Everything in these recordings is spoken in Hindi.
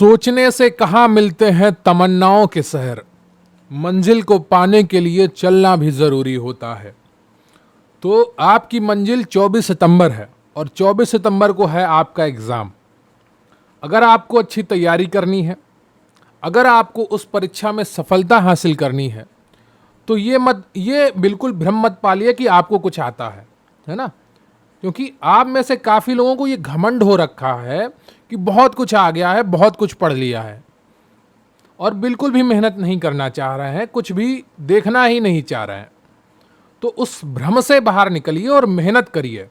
सोचने से कहाँ मिलते हैं तमन्नाओं के शहर, मंजिल को पाने के लिए चलना भी ज़रूरी होता है। तो आपकी मंजिल 24 सितंबर है और 24 सितंबर को है आपका एग्ज़ाम। अगर आपको अच्छी तैयारी करनी है, अगर आपको उस परीक्षा में सफलता हासिल करनी है, तो ये बिल्कुल भ्रम मत पालिए कि आपको कुछ आता है ना। क्योंकि आप में से काफ़ी लोगों को ये घमंड हो रखा है कि बहुत कुछ आ गया है, बहुत कुछ पढ़ लिया है और बिल्कुल भी मेहनत नहीं करना चाह रहे हैं, कुछ भी देखना ही नहीं चाह रहे हैं। तो उस भ्रम से बाहर निकलिए और मेहनत करिए,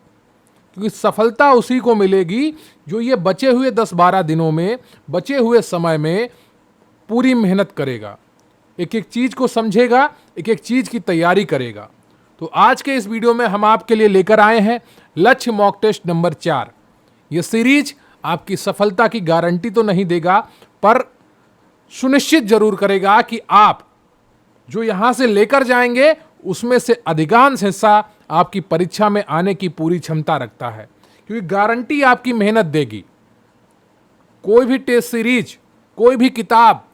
क्योंकि सफलता उसी को मिलेगी जो ये बचे हुए 10-12 दिनों में, बचे हुए समय में पूरी मेहनत करेगा, एक एक चीज़ को समझेगा, एक एक चीज़ की तैयारी करेगा। तो आज के इस वीडियो में हम आपके लिए लेकर आए हैं लक्ष्य मॉक टेस्ट नंबर 4। ये सीरीज आपकी सफलता की गारंटी तो नहीं देगा, पर सुनिश्चित जरूर करेगा कि आप जो यहां से लेकर जाएंगे उसमें से अधिकांश हिस्सा आपकी परीक्षा में आने की पूरी क्षमता रखता है, क्योंकि गारंटी आपकी मेहनत देगी। कोई भी टेस्ट सीरीज, कोई भी किताब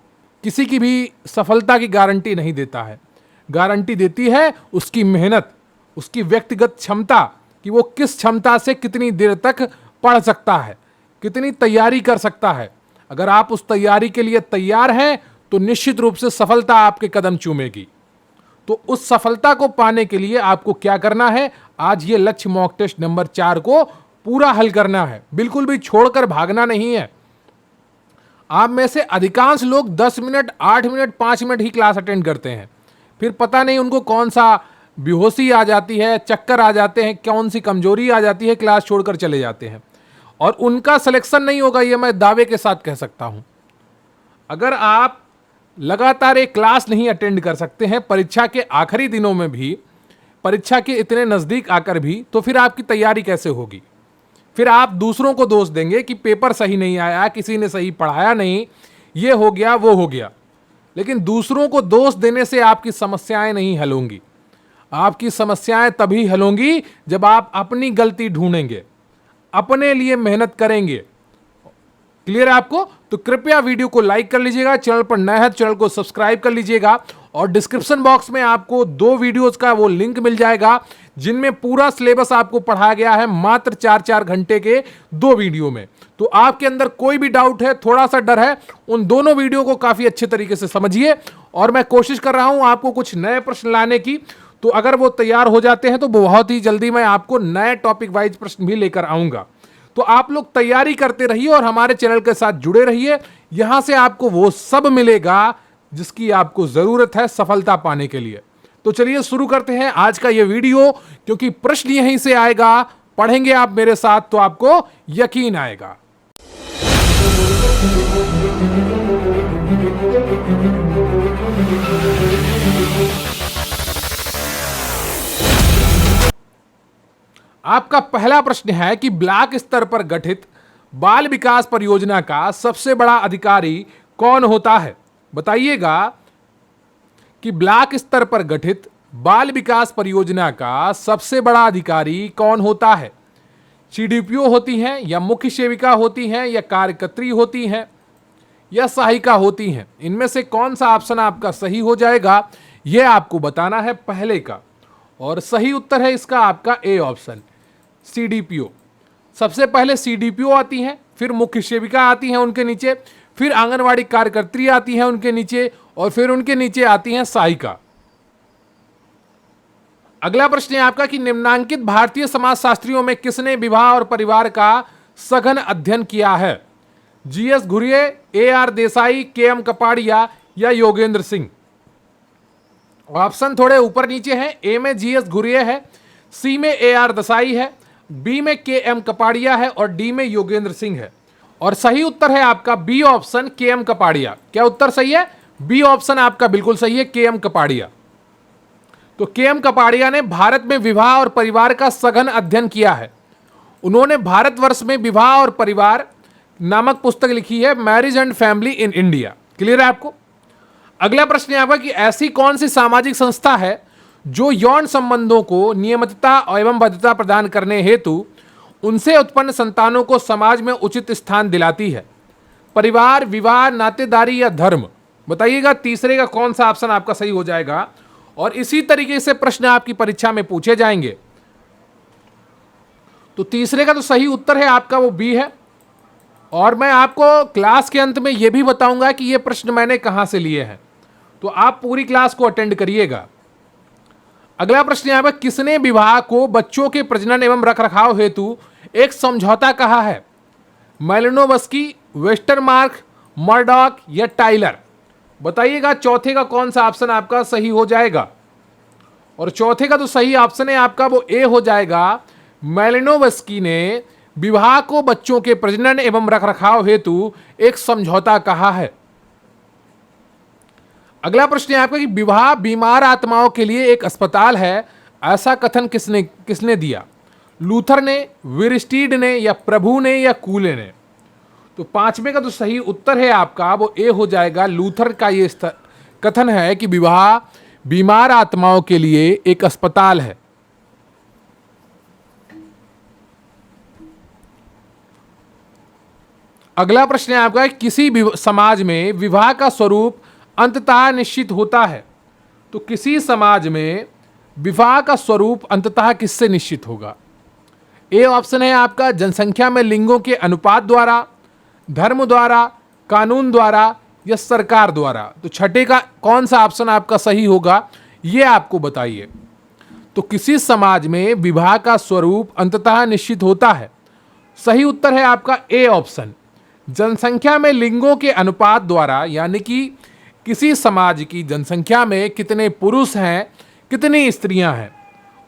किसी की भी सफलता की गारंटी नहीं देता है। गारंटी देती है उसकी मेहनत, उसकी व्यक्तिगत क्षमता, कि वो किस क्षमता से कितनी देर तक पढ़ सकता है, कितनी तैयारी कर सकता है। अगर आप उस तैयारी के लिए तैयार हैं तो निश्चित रूप से सफलता आपके कदम चूमेगी। तो उस सफलता को पाने के लिए आपको क्या करना है, आज ये लक्ष्य मॉक टेस्ट नंबर 4 को पूरा हल करना है, बिल्कुल भी छोड़कर भागना नहीं है। आप में से अधिकांश लोग 10 मिनट, 8 मिनट, 5 मिनट ही क्लास अटेंड करते हैं, फिर पता नहीं उनको कौन सा बेहोशी आ जाती है, चक्कर आ जाते हैं, कौन सी कमजोरी आ जाती है, क्लास छोड़कर चले जाते हैं और उनका सिलेक्शन नहीं होगा, ये मैं दावे के साथ कह सकता हूं। अगर आप लगातार एक क्लास नहीं अटेंड कर सकते हैं परीक्षा के आखिरी दिनों में भी, परीक्षा के इतने नज़दीक आकर भी, तो फिर आपकी तैयारी कैसे होगी? फिर आप दूसरों को दोष देंगे कि पेपर सही नहीं आया, किसी ने सही पढ़ाया नहीं, ये हो गया, वो हो गया। लेकिन दूसरों को दोष देने से आपकी समस्याएं नहीं हल होंगी। आपकी समस्याएं तभी हल होंगी जब आप अपनी गलती ढूंढेंगे, अपने लिए मेहनत करेंगे। क्लियर है आपको? तो कृपया वीडियो को लाइक कर लीजिएगा, चैनल पर नया है चैनल को सब्सक्राइब कर लीजिएगा और डिस्क्रिप्शन बॉक्स में आपको 2 वीडियोस का वो लिंक मिल जाएगा जिनमें पूरा सिलेबस आपको पढ़ाया गया है मात्र 4-4 घंटे के 2 वीडियो में। तो आपके अंदर कोई भी डाउट है, थोड़ा सा डर है, उन दोनों वीडियो को काफी अच्छे तरीके से समझिए। और मैं कोशिश कर रहा हूं आपको कुछ नए प्रश्न लाने की, तो अगर वो तैयार हो जाते हैं तो बहुत ही जल्दी मैं आपको नए टॉपिक वाइज प्रश्न भी लेकर आऊंगा। तो आप लोग तैयारी करते रहिए और हमारे चैनल के साथ जुड़े रहिए। यहां से आपको वो सब मिलेगा जिसकी आपको जरूरत है सफलता पाने के लिए। तो चलिए शुरू करते हैं आज का ये वीडियो, क्योंकि प्रश्न यहीं से आएगा। पढ़ेंगे आप मेरे साथ तो आपको यकीन आएगा। आपका पहला प्रश्न है कि ब्लॉक स्तर पर गठित बाल विकास परियोजना का सबसे बड़ा अधिकारी कौन होता है? बताइएगा कि ब्लॉक स्तर पर गठित बाल विकास परियोजना का सबसे बड़ा अधिकारी कौन होता है? सीडीपीओ होती हैं, या मुख्य सेविका होती हैं, या कार्यकर्त्री होती हैं, या सहायिका होती हैं? इनमें से कौन सा ऑप्शन आपका सही हो जाएगा, यह आपको बताना है पहले का। और सही उत्तर है इसका आपका ए ऑप्शन, सीडीपीओ। सबसे पहले सीडीपीओ आती हैं, फिर मुख्य सेविका आती हैं उनके नीचे, फिर आंगनवाड़ी कार्यकर्त्री आती हैं उनके नीचे, और फिर उनके नीचे आती हैं सहायिका। अगला प्रश्न है आपका कि निम्नांकित भारतीय समाजशास्त्रियों में किसने विवाह और परिवार का सघन अध्ययन किया है? GS Ghurye, AR Desai, KM Kapadia, या योगेंद्र सिंह? ऑप्शन थोड़े ऊपर नीचे हैं। ए में जीएस घुरिये है, सी में एआर देसाई है, बी में केएम कपाड़िया है और डी में योगेंद्र सिंह है। और सही उत्तर है आपका बी ऑप्शन, केएम कपाड़िया। क्या उत्तर सही है? बी ऑप्शन आपका बिल्कुल सही है, केएम कपाड़िया। तो केएम कपाड़िया ने भारत में विवाह और परिवार का सघन अध्ययन किया है। उन्होंने भारतवर्ष में विवाह और परिवार नामक पुस्तक लिखी है, marriage and family in India. Clear है आपको? अगला प्रश्न है आपका कि ऐसी कौन सी सामाजिक संस्था है जो यौन संबंधों को नियमितता एवं वैधता प्रदान करने हेतु उनसे उत्पन्न संतानों को समाज में उचित स्थान दिलाती है? परिवार, विवाह, नातेदारी या धर्म। बताइएगा तीसरे का कौन सा ऑप्शन आपका सही हो जाएगा। और इसी तरीके से प्रश्न आपकी परीक्षा में पूछे जाएंगे। तो तीसरे का तो सही उत्तर है आपका वो बी है। और मैं आपको क्लास के अंत में यह भी बताऊंगा कि ये प्रश्न मैंने कहां से लिए हैं, तो आप पूरी क्लास को अटेंड करिएगा। अगला प्रश्न यहां पर, किसने विवाह को बच्चों के प्रजनन एवं रखरखाव हेतु एक समझौता कहा है? मैलिनोवस्की, वेस्टरमार्क, मर्डॉक या टाइलर। बताइएगा चौथे का कौन सा ऑप्शन आपका सही हो जाएगा। और चौथे का तो सही ऑप्शन है आपका वो ए हो जाएगा। मैलिनोवस्की ने विवाह को बच्चों के प्रजनन एवं रखरखाव हेतु एक समझौता कहा है। अगला प्रश्न है आपका कि विवाह बीमार आत्माओं के लिए एक अस्पताल है, ऐसा कथन किसने दिया? लूथर ने, विरस्टीड ने या प्रभु ने या कूले ने। तो पांचवें का तो सही उत्तर है आपका वो ए हो जाएगा। लूथर का ये कथन है कि विवाह बीमार आत्माओं के लिए एक अस्पताल है। अगला प्रश्न है आपका, किसी समाज में विवाह का स्वरूप अंततः निश्चित होता है। तो किसी समाज में विवाह का स्वरूप अंततः किससे निश्चित होगा? ए ऑप्शन है आपका जनसंख्या में लिंगों के अनुपात द्वारा, धर्म द्वारा, कानून द्वारा या सरकार द्वारा। तो छठे का कौन सा ऑप्शन आपका सही होगा ये आपको बताइए। तो किसी समाज में विवाह का स्वरूप अंततः निश्चित होता है, सही उत्तर है आपका ए ऑप्शन, जनसंख्या में लिंगों के अनुपात द्वारा। यानी कि किसी समाज की जनसंख्या में कितने पुरुष हैं, कितनी स्त्रियां हैं,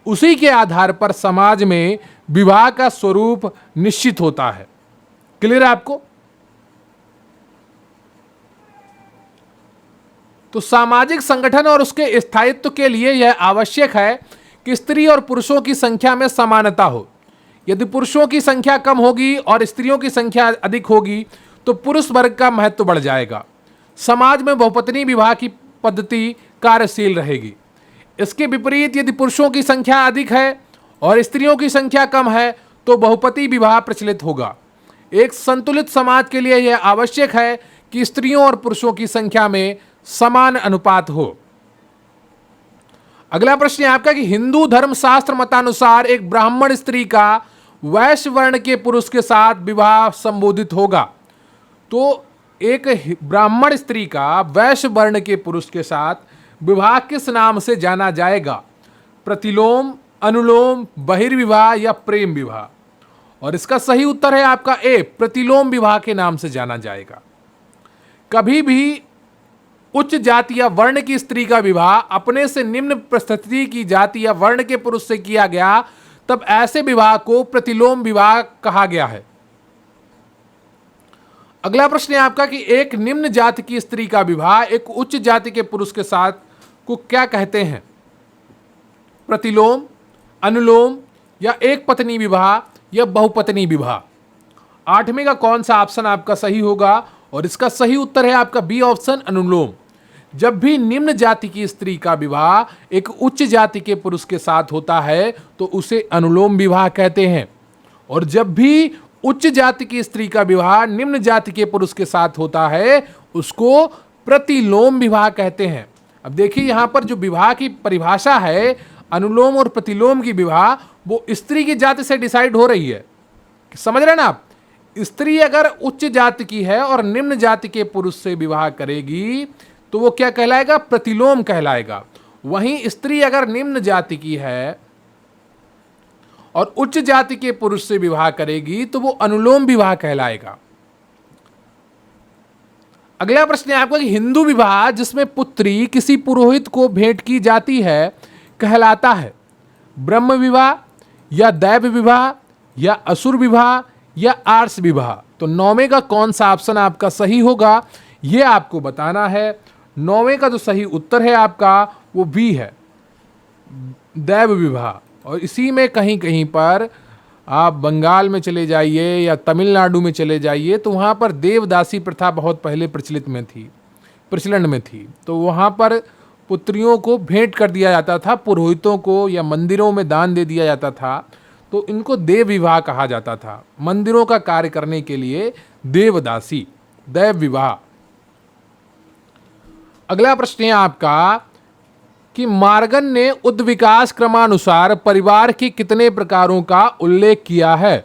उसी के आधार पर समाज में विवाह का स्वरूप निश्चित होता है। क्लियर है आपको? तो सामाजिक संगठन और उसके स्थायित्व के लिए यह आवश्यक है कि स्त्री और पुरुषों की संख्या में समानता हो। यदि पुरुषों की संख्या कम होगी और स्त्रियों की संख्या अधिक होगी तो पुरुष वर्ग का महत्व बढ़ जाएगा। समाज में बहुपत्नी विवाह की पद्धति कार्यशील रहेगी। इसके विपरीत यदि पुरुषों की संख्या अधिक है और स्त्रियों की संख्या कम है तो बहुपति विवाह प्रचलित होगा। एक संतुलित समाज के लिए यह आवश्यक है कि स्त्रियों और पुरुषों की संख्या में समान अनुपात हो। अगला प्रश्न है आपका कि हिंदू धर्म शास्त्र मतानुसार एक ब्राह्मण स्त्री का वैश्य वर्ण के पुरुष के साथ विवाह संबोधित होगा। तो एक ब्राह्मण स्त्री का वैश्य वर्ण के पुरुष के साथ विवाह किस नाम से जाना जाएगा? प्रतिलोम, अनुलोम, बहिर्विवाह या प्रेम विवाह। और इसका सही उत्तर है आपका ए, प्रतिलोम विवाह के नाम से जाना जाएगा। कभी भी उच्च जाति या वर्ण की स्त्री का विवाह अपने से निम्न परिस्थिति की जाति या वर्ण के पुरुष से किया गया तब ऐसे विवाह को प्रतिलोम विवाह कहा गया है। अगला प्रश्न है आपका कि एक निम्न जाति की स्त्री का विवाह एक उच्च जाति के पुरुष के साथ को क्या कहते हैं? प्रतिलोम, अनुलोम या एक पत्नी विवाह या बहुपत्नी विवाह। आठवें का कौन सा ऑप्शन आपका सही होगा? और इसका सही उत्तर है आपका बी ऑप्शन, अनुलोम। जब भी निम्न जाति की स्त्री का विवाह एक उच्च जाति के पुरुष के साथ होता है तो उसे अनुलोम विवाह कहते हैं। और जब भी उच्च जाति की स्त्री का विवाह निम्न जाति के पुरुष के साथ होता है उसको प्रतिलोम विवाह कहते हैं। अब देखिए यहां पर जो विवाह की परिभाषा है, अनुलोम और प्रतिलोम की विवाह वो स्त्री की जाति से डिसाइड हो रही है। समझ रहे हैं ना आप? स्त्री अगर उच्च जाति की है और निम्न जाति के पुरुष से विवाह करेगी तो वो क्या कहलाएगा? प्रतिलोम कहलाएगा। वहीं स्त्री अगर निम्न जाति की है और उच्च जाति के पुरुष से विवाह करेगी तो वो अनुलोम विवाह कहलाएगा। अगला प्रश्न है आपका कि हिंदू विवाह जिसमें पुत्री किसी पुरोहित को भेंट की जाती है कहलाता है ब्रह्म विवाह या दैव विवाह या असुर विवाह या आर्ष विवाह। तो नौवें का कौन सा ऑप्शन आपका सही होगा ये आपको बताना है। नौवें का जो सही उत्तर है आपका वो बी है, दैव विवाह। और इसी में कहीं कहीं पर आप बंगाल में चले जाइए या तमिलनाडु में चले जाइए तो वहाँ पर देवदासी प्रथा बहुत पहले प्रचलन में थी। तो वहाँ पर पुत्रियों को भेंट कर दिया जाता था पुरोहितों को या मंदिरों में दान दे दिया जाता था। तो इनको देव विवाह कहा जाता था। मंदिरों का कार्य करने के लिए देवदासी दैव विवाह। अगला प्रश्न है आपका कि मार्गन ने उद्विकास क्रमानुसार परिवार के कितने प्रकारों का उल्लेख किया है?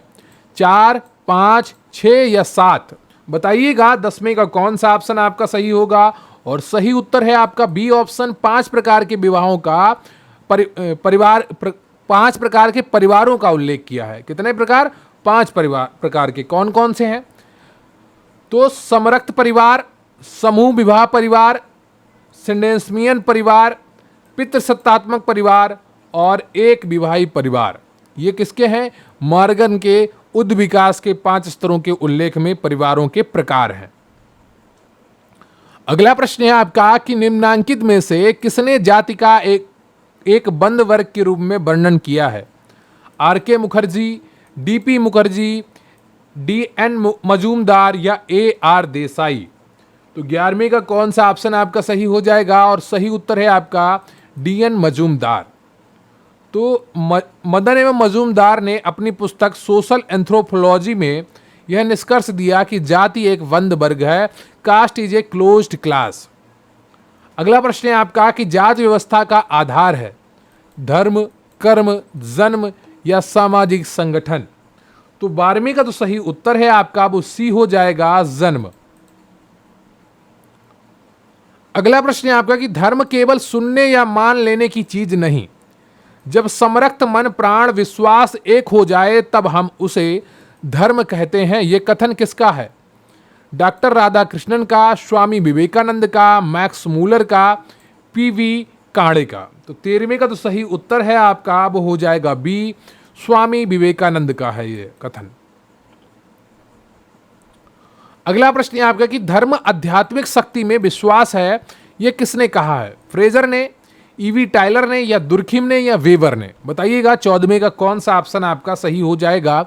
4, 5, 6 या 7? बताइएगा 10वें का कौन सा ऑप्शन आपका सही होगा। और सही उत्तर है आपका बी ऑप्शन, 5 प्रकार के विवाहों का पांच प्रकार के परिवारों का उल्लेख किया है। कितने प्रकार? 5 प्रकार के। कौन कौन से हैं? तो समरक्त परिवार, समूह विवाह परिवार, सिंडेस्मियन परिवार, पितृसत्तात्मक परिवार और एक विवाही परिवार। ये किसके हैं? मॉर्गन के उद्विकास के 5 स्तरों के उल्लेख में परिवारों के प्रकार हैं। अगला प्रश्न है आपका कि निम्नांकित में से किसने जाति का एक बंद वर्ग के रूप में वर्णन किया है? आर के मुखर्जी, डीपी मुखर्जी, डीएन मजूमदार या ए आर देसाई? तो 11वें का कौन सा ऑप्शन आपका सही हो जाएगा? और सही उत्तर है आपका डीएन मजूमदार। तो मदन एवं मजूमदार ने अपनी पुस्तक सोशल एंथ्रोपोलॉजी में यह निष्कर्ष दिया कि जाति एक बंद वर्ग है, caste is a closed class. अगला प्रश्न है आपका कि जाति व्यवस्था का आधार है धर्म, कर्म, जन्म या सामाजिक संगठन? तो 12वें का तो सही उत्तर है आपका वो सी हो जाएगा, जन्म। अगला प्रश्न है आपका कि धर्म केवल सुनने या मान लेने की चीज नहीं, जब समरक्त मन प्राण विश्वास एक हो जाए तब हम उसे धर्म कहते हैं। यह कथन किसका है? डॉक्टर राधाकृष्णन का, स्वामी विवेकानंद का, मैक्स मूलर का, पीवी काणे का? तो 13वें का तो सही उत्तर है आपका वो हो जाएगा बी, स्वामी विवेकानंद का है ये कथन। अगला प्रश्न है आपका कि धर्म आध्यात्मिक शक्ति में विश्वास है, यह किसने कहा है? फ्रेजर ने, ईवी टाइलर ने या दुर्खिम ने या वेबर ने? बताइएगा 14वें का कौन सा ऑप्शन आपका सही हो जाएगा?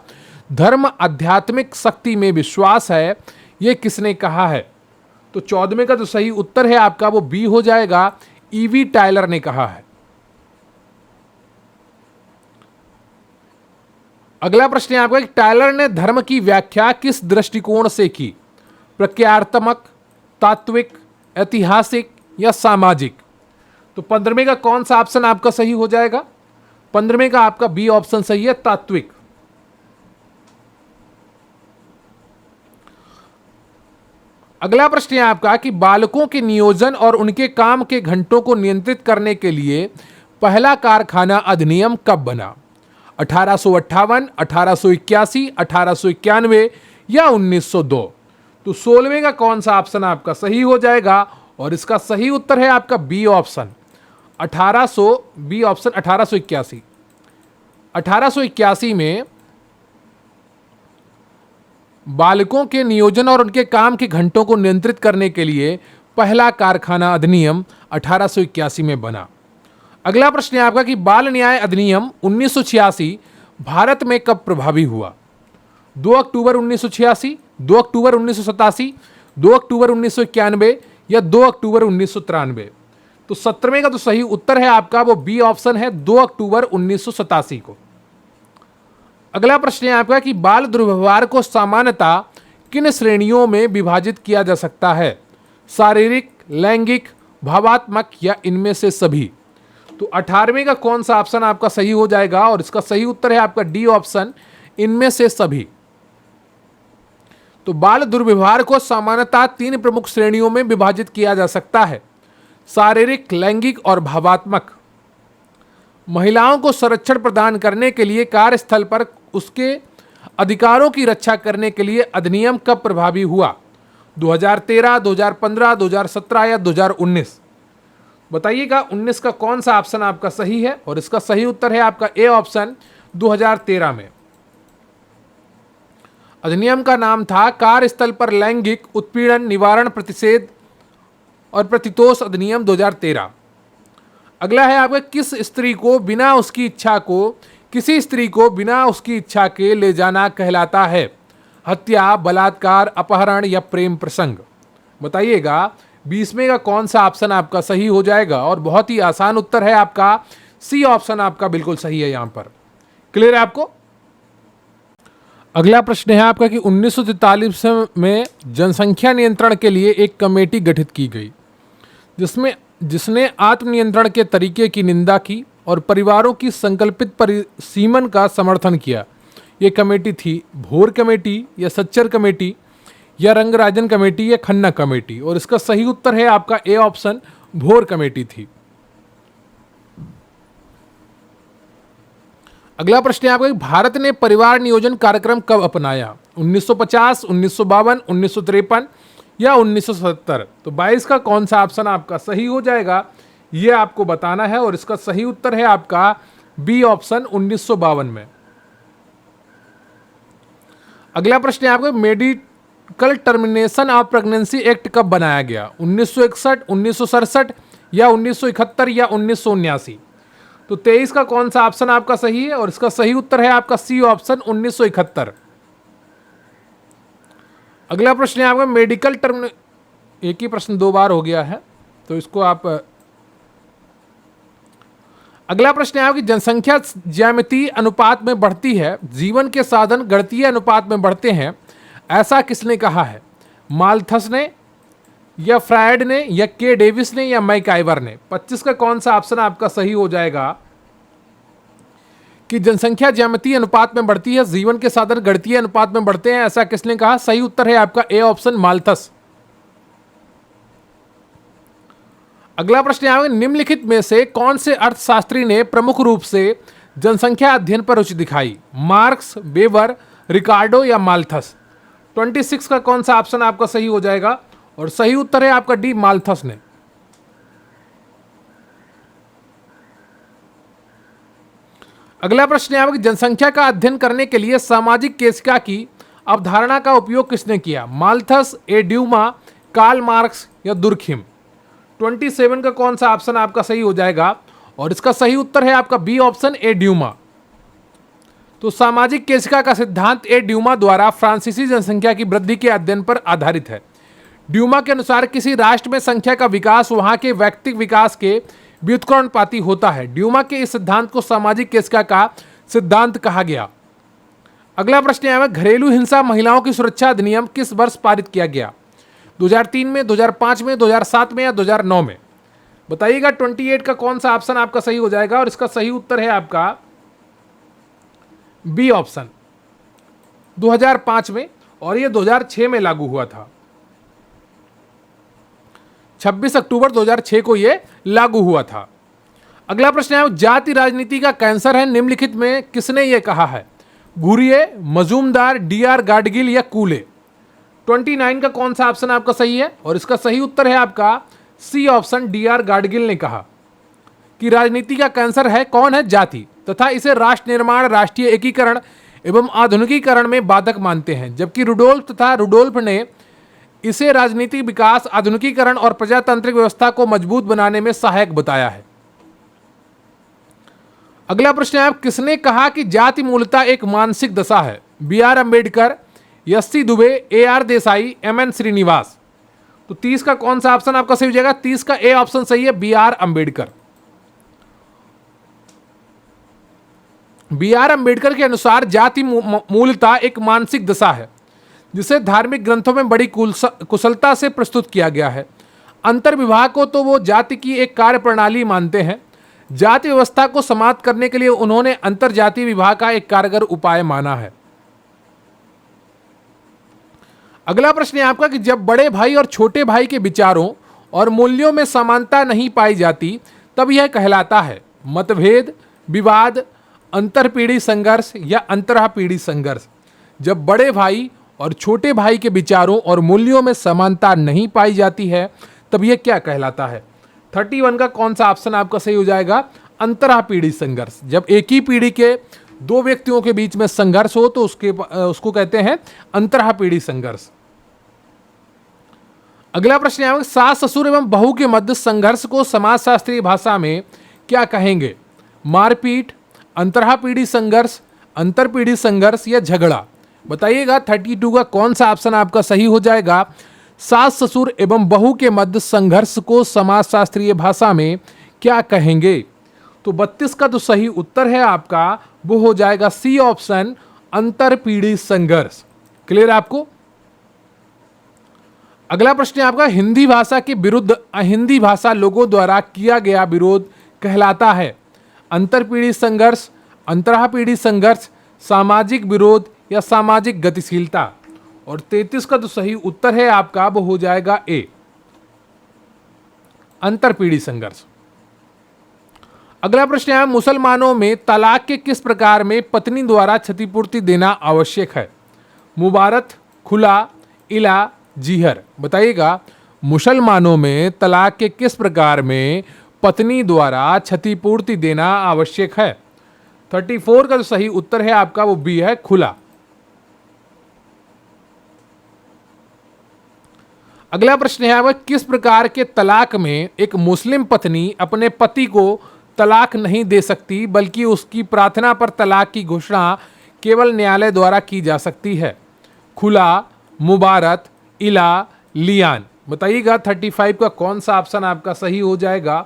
धर्म आध्यात्मिक शक्ति में विश्वास है, यह किसने कहा है? तो 14वें का तो सही उत्तर है आपका वो बी हो जाएगा, ईवी टाइलर ने कहा है। अगला प्रश्न है आपका कि टाइलर ने धर्म की व्याख्या किस दृष्टिकोण से की? प्रक्रियात्मक, तात्विक, ऐतिहासिक या सामाजिक? तो 15वें का कौन सा ऑप्शन आपका सही हो जाएगा? 15वें का आपका बी ऑप्शन सही है, तात्विक। अगला प्रश्न है आपका कि बालकों के नियोजन और उनके काम के घंटों को नियंत्रित करने के लिए पहला कारखाना अधिनियम कब बना? 1858, 1881, 1891 या 1902? तो 16वें का कौन सा ऑप्शन आपका सही हो जाएगा? और इसका सही उत्तर है आपका बी ऑप्शन, 1881। 1881 में बालकों के नियोजन और उनके काम के घंटों को नियंत्रित करने के लिए पहला कारखाना अधिनियम 1881 में बना। अगला प्रश्न है आपका कि बाल न्याय अधिनियम 1986 भारत में कब प्रभावी हुआ? 2 अक्टूबर 1986, 2 अक्टूबर 1987, 2 अक्टूबर 1991 या 2 अक्टूबर 1993? तो 17वें का तो सही उत्तर है आपका वो बी ऑप्शन है, 2 अक्टूबर 1987 को। अगला प्रश्न है आपका कि बाल दुर्व्यवहार को सामान्यतः किन श्रेणियों में विभाजित किया जा सकता है? शारीरिक, लैंगिक, भावात्मक या इनमें से सभी? तो 18वें का कौन सा ऑप्शन आपका सही हो जाएगा? और इसका सही उत्तर है आपका डी ऑप्शन, इनमें से सभी। तो बाल दुर्व्यवहार को सामान्यतः 3 प्रमुख श्रेणियों में विभाजित किया जा सकता है, शारीरिक, लैंगिक और भावात्मक। महिलाओं को संरक्षण प्रदान करने के लिए कार्यस्थल पर उसके अधिकारों की रक्षा करने के लिए अधिनियम कब प्रभावी हुआ? 2013, 2015, 2017 या 2019? बताइएगा 19 का कौन सा ऑप्शन आपका सही है? और इसका सही उत्तर है आपका ए ऑप्शन, 2013 में। अधिनियम का नाम था कार्यस्थल पर लैंगिक उत्पीड़न निवारण प्रतिषेध और प्रतितोष अधिनियम 2013। अगला है आपका किस स्त्री को बिना उसकी इच्छा को किसी स्त्री को बिना उसकी इच्छा के ले जाना कहलाता है? हत्या, बलात्कार, अपहरण या प्रेम प्रसंग? बताइएगा 20वें का कौन सा ऑप्शन आपका सही हो जाएगा? और बहुत ही आसान उत्तर है आपका सी ऑप्शन आपका बिल्कुल सही है। यहां पर क्लियर है आपको? अगला प्रश्न है आपका कि 1943 में जनसंख्या नियंत्रण के लिए एक कमेटी गठित की गई जिसमें जिसने आत्मनियंत्रण के तरीके की निंदा की और परिवारों की संकल्पित परिसीमन का समर्थन किया। ये कमेटी थी भोर कमेटी या सच्चर कमेटी या रंगराजन कमेटी या खन्ना कमेटी, और इसका सही उत्तर है आपका ए ऑप्शन, भोर कमेटी थी। अगला प्रश्न है आपका, भारत ने परिवार नियोजन कार्यक्रम कब अपनाया? 1950, 1952, 1953 या 1970? तो 22 का कौन सा ऑप्शन आपका सही हो जाएगा, ये आपको बताना है, और इसका सही उत्तर है आपका बी ऑप्शन, 1952 में। अगला प्रश्न है आपका, medical termination of pregnancy act कब बनाया गया? 1961, 1967 या 1971 या 1979? तो 23 का कौन सा ऑप्शन आपका सही है, और इसका सही उत्तर है आपका सी ऑप्शन, 1971। अगला प्रश्न है आपका, मेडिकल टर्म, एक ही प्रश्न दो बार हो गया है तो इसको आप, अगला प्रश्न है आपकी, जनसंख्या ज्यामितीय अनुपात में बढ़ती है, जीवन के साधन गणितीय अनुपात में बढ़ते हैं, ऐसा किसने कहा है? माल्थस ने या फ्रायड ने या के डेविस ने या मैकआइवर ने? 25 का कौन सा ऑप्शन आपका सही हो जाएगा कि जनसंख्या ज्यामितीय अनुपात में बढ़ती है, जीवन के साधन गणितीय अनुपात में बढ़ते हैं, ऐसा किसने कहा? सही उत्तर है आपका ए ऑप्शन, माल्थस। अगला प्रश्न है, निम्नलिखित में से कौन से अर्थशास्त्री ने प्रमुख रूप से जनसंख्या अध्ययन पर रुचि दिखाई? मार्क्स, वेबर, रिकार्डो या माल्थस? 26 का कौन सा ऑप्शन आपका सही हो जाएगा, और सही उत्तर है आपका डी, माल्थस ने। अगला प्रश्न है आपकी, जनसंख्या का अध्ययन करने के लिए सामाजिक केशिका की अवधारणा का उपयोग किसने किया? माल्थस, ए ड्यूमा, कार्ल मार्क्स या दुर्खिम? 27 का कौन सा ऑप्शन आपका सही हो जाएगा, और इसका सही उत्तर है आपका बी ऑप्शन, ए ड्यूमा। तो सामाजिक केशिका का सिद्धांत ए ड्यूमा द्वारा फ्रांसीसी जनसंख्या की वृद्धि के अध्ययन पर आधारित है। ड्यूमा के अनुसार किसी राष्ट्र में संख्या का विकास वहां के व्यक्तिगत विकास के व्युत्क्रमणपाती होता है। ड्यूमा के इस सिद्धांत को सामाजिक केशिका का सिद्धांत कहा गया। अगला प्रश्न है, घरेलू हिंसा महिलाओं की सुरक्षा अधिनियम किस वर्ष पारित किया गया? 2003 में, 2005 में, 2007 में या 2009 में? बताइएगा। 28 का कौन सा ऑप्शन आपका सही हो जाएगा, और इसका सही उत्तर है आपका बी ऑप्शन, 2005 में, और यह 2006 में लागू हुआ था। 26 अक्टूबर 2006 को यह लागू हुआ था। अगला प्रश्न है, जाति राजनीति का कैंसर है, निम्नलिखित में किसने यह कहा है? घुरिये, मजूमदार, डी.आर. गाडगिल या कूले? 29 का कौन सा ऑप्शन आपका सही है, और इसका सही उत्तर है आपका सी ऑप्शन, डी.आर. गाडगिल ने कहा कि राजनीति का कैंसर है कौन है? जाति, तथा इसे राष्ट्र निर्माण, राष्ट्रीय एकीकरण एवं आधुनिकीकरण में बाधक मानते हैं, जबकि रुडोल्फ ने इसे राजनीतिक विकास, आधुनिकीकरण और प्रजातांत्रिक व्यवस्था को मजबूत बनाने में सहायक बताया है। अगला प्रश्न है, किसने कहा कि जाति मूलतः एक मानसिक दशा है? BR. Ambedkar, SC. Dube, AR. Desai, MN. Srinivas? तो 30 का कौन सा ऑप्शन आपका सही हो जाएगा? 30 का ए ऑप्शन सही है, बी.आर. अम्बेडकर। बी.आर. अम्बेडकर के अनुसार जाति मूलतः एक मानसिक दशा है जिसे धार्मिक ग्रंथों में बड़ी कुशलता से प्रस्तुत किया गया है। अंतर्विवाह को तो वो जाति की एक कार्य प्रणाली मानते हैं। जाति व्यवस्था को समाप्त करने के लिए उन्होंने अंतरजातीय विवाह का एक कारगर उपाय माना है। अगला प्रश्न है आपका कि जब बड़े भाई और छोटे भाई के विचारों और मूल्यों में समानता नहीं पाई जाती तब यह कहलाता है मतभेद, विवाद, अंतरपीढ़ी संघर्ष या अंतरपीढ़ी संघर्ष। जब बड़े भाई और छोटे भाई के विचारों और मूल्यों में समानता नहीं पाई जाती है तब यह क्या कहलाता है? 31 का कौन सा ऑप्शन आपका सही हो जाएगा? अंतरपीढ़ी संघर्ष। जब एक ही पीढ़ी के दो व्यक्तियों के बीच में संघर्ष हो तो उसको कहते हैं अंतरपीढ़ी संघर्ष। अगला प्रश्न है, सास ससुर एवं बहू के मध्य संघर्ष को समाजशास्त्रीय भाषा में क्या कहेंगे? मारपीट, अंतरपीढ़ी संघर्ष, अंतरपीढ़ी संघर्ष या झगड़ा? बताइएगा। 32 का कौन सा ऑप्शन आपका सही हो जाएगा? सास ससुर एवं बहू के मध्य संघर्ष को समाजशास्त्रीय भाषा में क्या कहेंगे? तो 32 का जो सही उत्तर है आपका वो हो जाएगा सी ऑप्शन, अंतरपीढ़ी संघर्ष। क्लियर आपको? अगला प्रश्न है आपका, हिंदी भाषा के विरुद्ध अहिंदी भाषा लोगों द्वारा किया गया विरोध कहलाता है अंतरपीढ़ी संघर्ष, अंतरापीढ़ी संघर्ष, सामाजिक विरोध या सामाजिक गतिशीलता। और 33 का जो सही उत्तर है आपका वो हो जाएगा ए, अंतरपीढ़ी संघर्ष। अगला प्रश्न है, मुसलमानों में तलाक के किस प्रकार में पत्नी द्वारा क्षतिपूर्ति देना आवश्यक है? मुबारत, खुला, इला, जीहर। बताइएगा, मुसलमानों में तलाक के किस प्रकार में पत्नी द्वारा क्षतिपूर्ति देना आवश्यक है? 34 का जो सही उत्तर है आपका वो बी है, खुला। अगला प्रश्न है, वह किस प्रकार के तलाक में एक मुस्लिम पत्नी अपने पति को तलाक नहीं दे सकती बल्कि उसकी प्रार्थना पर तलाक की घोषणा केवल न्यायालय द्वारा की जा सकती है? खुला, मुबारत, इला, लियान। बताइएगा 35 का कौन सा ऑप्शन आपका सही हो जाएगा?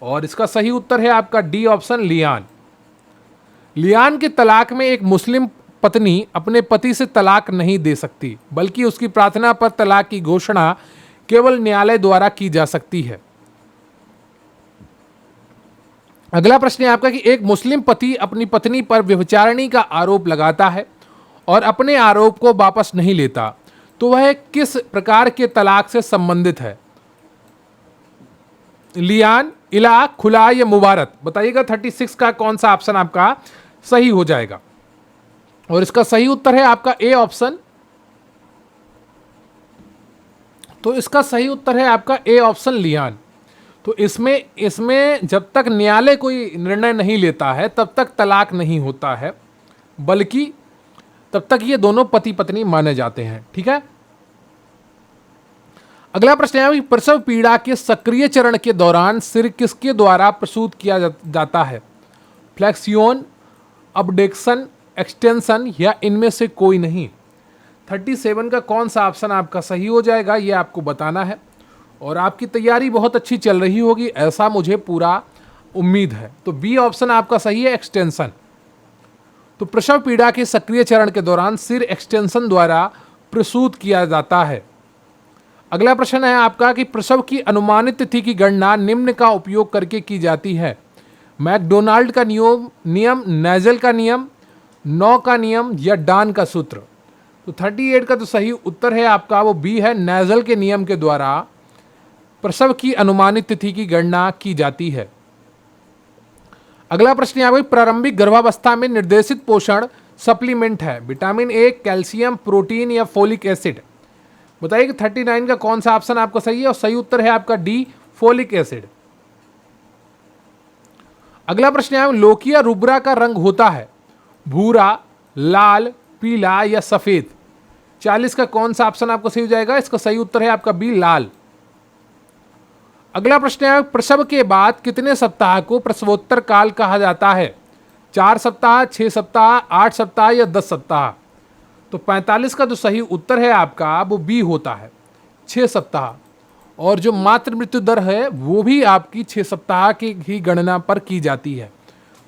और इसका सही उत्तर है आपका डी ऑप्शन, लियान। लियान के तलाक में एक मुस्लिम पत्नी अपने पति से तलाक नहीं दे सकती बल्कि उसकी प्रार्थना पर तलाक की घोषणा केवल न्यायालय द्वारा की जा सकती है। अगला प्रश्न है आपका कि एक मुस्लिम पति अपनी पत्नी पर व्यभिचारिणी का आरोप लगाता है और अपने आरोप को वापस नहीं लेता, तो वह किस प्रकार के तलाक से संबंधित है? लियान, इला, खुला या मुबारत। बताइएगा 36 का कौन सा ऑप्शन आपका सही हो जाएगा? और इसका सही उत्तर है आपका ए ऑप्शन। तो इसका सही उत्तर है आपका ए ऑप्शन, लियान। तो इसमें जब तक न्यायालय कोई निर्णय नहीं लेता है तब तक तलाक नहीं होता है, बल्कि तब तक ये दोनों पति पत्नी माने जाते हैं। ठीक है। अगला प्रश्न है, प्रसव पीड़ा के सक्रिय चरण के दौरान सिर किसके द्वारा प्रसूत किया जाता है? फ्लेक्सियोन, अबडेक्शन, एक्सटेंशन या इनमें से कोई नहीं? 37 का कौन सा ऑप्शन आपका सही हो जाएगा ये आपको बताना है। और आपकी तैयारी बहुत अच्छी चल रही होगी ऐसा मुझे पूरा उम्मीद है। तो बी ऑप्शन आपका सही है, एक्सटेंशन। तो प्रसव पीड़ा के सक्रिय चरण के दौरान सिर एक्सटेंशन द्वारा प्रसूत किया जाता है। अगला प्रश्न है आपका कि प्रसव की अनुमानित तिथि की गणना निम्न का उपयोग करके की जाती है? मैकडोनाल्ड का नियम, नेजल का नियम, नौ का नियम या डान का सूत्र? तो 38 का जो सही उत्तर है आपका वो बी है, नेजल के नियम के द्वारा प्रसव की अनुमानित तिथि की गणना की जाती है। अगला प्रश्न है, प्रारंभिक गर्भावस्था में निर्देशित पोषण सप्लीमेंट है? विटामिन ए, कैल्शियम, प्रोटीन या फोलिक एसिड? बताइए कि 39 का कौन सा ऑप्शन आपका सही है? और सही उत्तर है आपका डी, फोलिक एसिड। अगला प्रश्न है, लोकिया रुब्रा का रंग होता है भूरा, लाल, पीला या सफेद? 40 का कौन सा ऑप्शन आपको सही हो जाएगा? इसका सही उत्तर है आपका बी, लाल। अगला प्रश्न है, प्रसव के बाद कितने सप्ताह को प्रसवोत्तर काल कहा जाता है? 4 सप्ताह, 6 सप्ताह, 8 सप्ताह या 10 सप्ताह? तो 45 का जो सही उत्तर है आपका वो बी होता है, 6 सप्ताह। और जो मातृ मृत्यु दर है वो भी आपकी 6 सप्ताह की ही गणना पर की जाती है।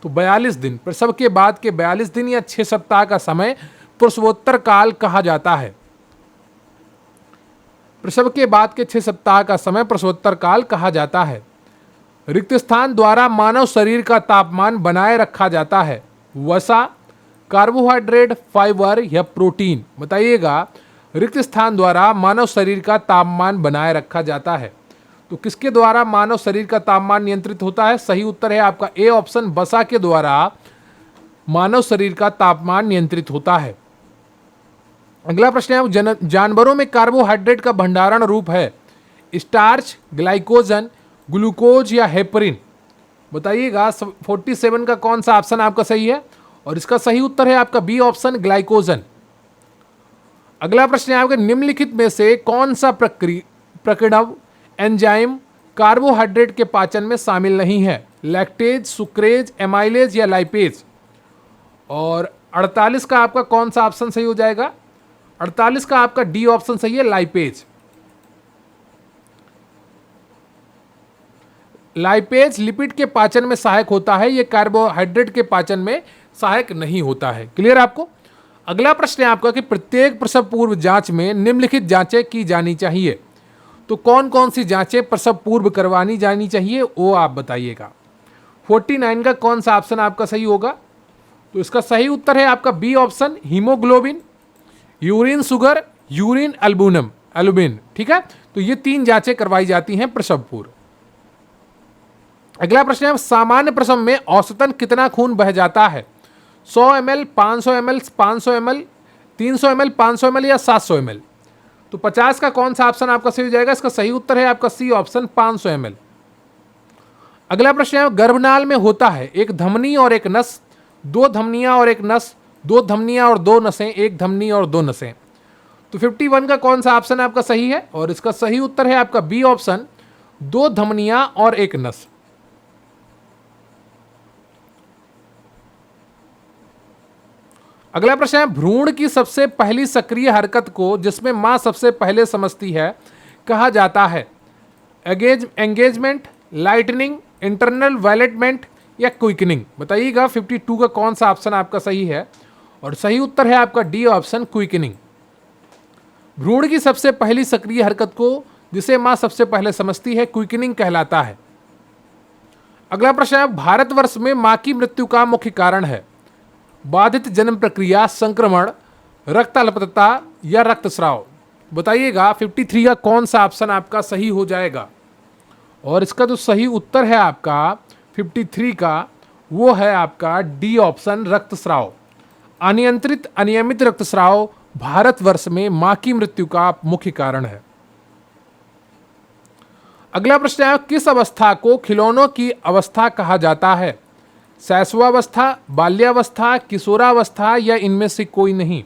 तो 42 दिन, प्रसव के बाद के 42 दिन या 6 सप्ताह का समय प्रसवोत्तर काल कहा जाता है। प्रसव के बाद के 6 सप्ताह का समय प्रसवोत्तर काल कहा जाता है। रिक्त स्थान द्वारा मानव शरीर का तापमान बनाए रखा जाता है? वसा, कार्बोहाइड्रेट, फाइबर या प्रोटीन? बताइएगा, रिक्त स्थान द्वारा मानव शरीर का तापमान बनाए रखा जाता है। तो किसके द्वारा मानव शरीर का तापमान नियंत्रित होता है? सही उत्तर है आपका ए ऑप्शन, वसा के द्वारा मानव शरीर का तापमान नियंत्रित होता है। अगला प्रश्न है, जानवरों में कार्बोहाइड्रेट का भंडारण रूप है? स्टार्च, ग्लाइकोजन, ग्लूकोज या हेपरिन? बताइएगा 47 का कौन सा ऑप्शन आपका सही है? और इसका सही उत्तर है आपका बी ऑप्शन, ग्लाइकोजन। अगला प्रश्न है आपका, निम्नलिखित में से कौन सा प्रकीर्णव एंजाइम कार्बोहाइड्रेट के पाचन में शामिल नहीं है? लैक्टेज, सुक्रेज, एमाइलेज या लाइपेज? और 48 का आपका कौन सा ऑप्शन सही हो जाएगा? 48 का आपका डी ऑप्शन सही है, लाइपेज। लाइपेज लिपिड के पाचन में सहायक होता है, यह कार्बोहाइड्रेट के पाचन में सहायक नहीं होता है। क्लियर आपको? अगला प्रश्न है आपका कि प्रत्येक प्रसव पूर्व जांच में निम्नलिखित जांचें की जानी चाहिए। तो कौन कौन सी जांचें प्रसव पूर्व करवानी जानी चाहिए वो आप बताइएगा। 49 का कौन सा ऑप्शन आपका सही होगा? तो इसका सही उत्तर है आपका B option, haemoglobin, urine sugar, urine albumin. ठीक है, तो ये 3 जांचें करवाई जाती हैं प्रसव पूर्व। अगला प्रश्न है सामान्य प्रसव में औसतन कितना खून बह जाता है? 100 ml, 500 ml, 500 ml, 300 ml, 500 ml या 700 ml? तो 50 का कौन सा ऑप्शन आपका सही हो जाएगा? इसका सही उत्तर है आपका सी ऑप्शन, 500 ml। अगला प्रश्न है गर्भनाल में होता है एक धमनी और एक नस, 2 धमनियां और एक नस, 2 धमनियां और 2 नसें, 1 धमनी और 2 नसें। तो 51 का कौन सा ऑप्शन आपका सही है? और इसका सही उत्तर है आपका बी ऑप्शन, 2 धमनियां और 1 नस। अगला प्रश्न है भ्रूण की सबसे पहली सक्रिय हरकत को जिसमें मां सबसे पहले समझती है कहा जाता है? एंगेजमेंट, लाइटनिंग, इंटरनल डेवलपमेंट या क्विकनिंग? बताइएगा 52 का कौन सा ऑप्शन आपका सही है? और सही उत्तर है आपका डी ऑप्शन, क्विकनिंग। भ्रूण की सबसे पहली सक्रिय हरकत को जिसे मां सबसे पहले समझती है क्विकनिंग कहलाता है। अगला प्रश्न है भारतवर्ष में मां की मृत्यु का मुख्य कारण है? बाधित जन्म प्रक्रिया, संक्रमण, रक्त अल्पता या रक्तस्राव? बताइएगा 53 का कौन सा ऑप्शन आपका सही हो जाएगा? और इसका जो सही उत्तर है आपका 53 का वो है आपका डी ऑप्शन, रक्तस्राव। अनियंत्रित अनियमित रक्तस्राव भारतवर्ष में मां की मृत्यु का मुख्य कारण है। अगला प्रश्न है किस अवस्था को खिलौनों की अवस्था कहा जाता है? शैशवावस्था, बाल्यावस्था, किशोरावस्था या इनमें से कोई नहीं?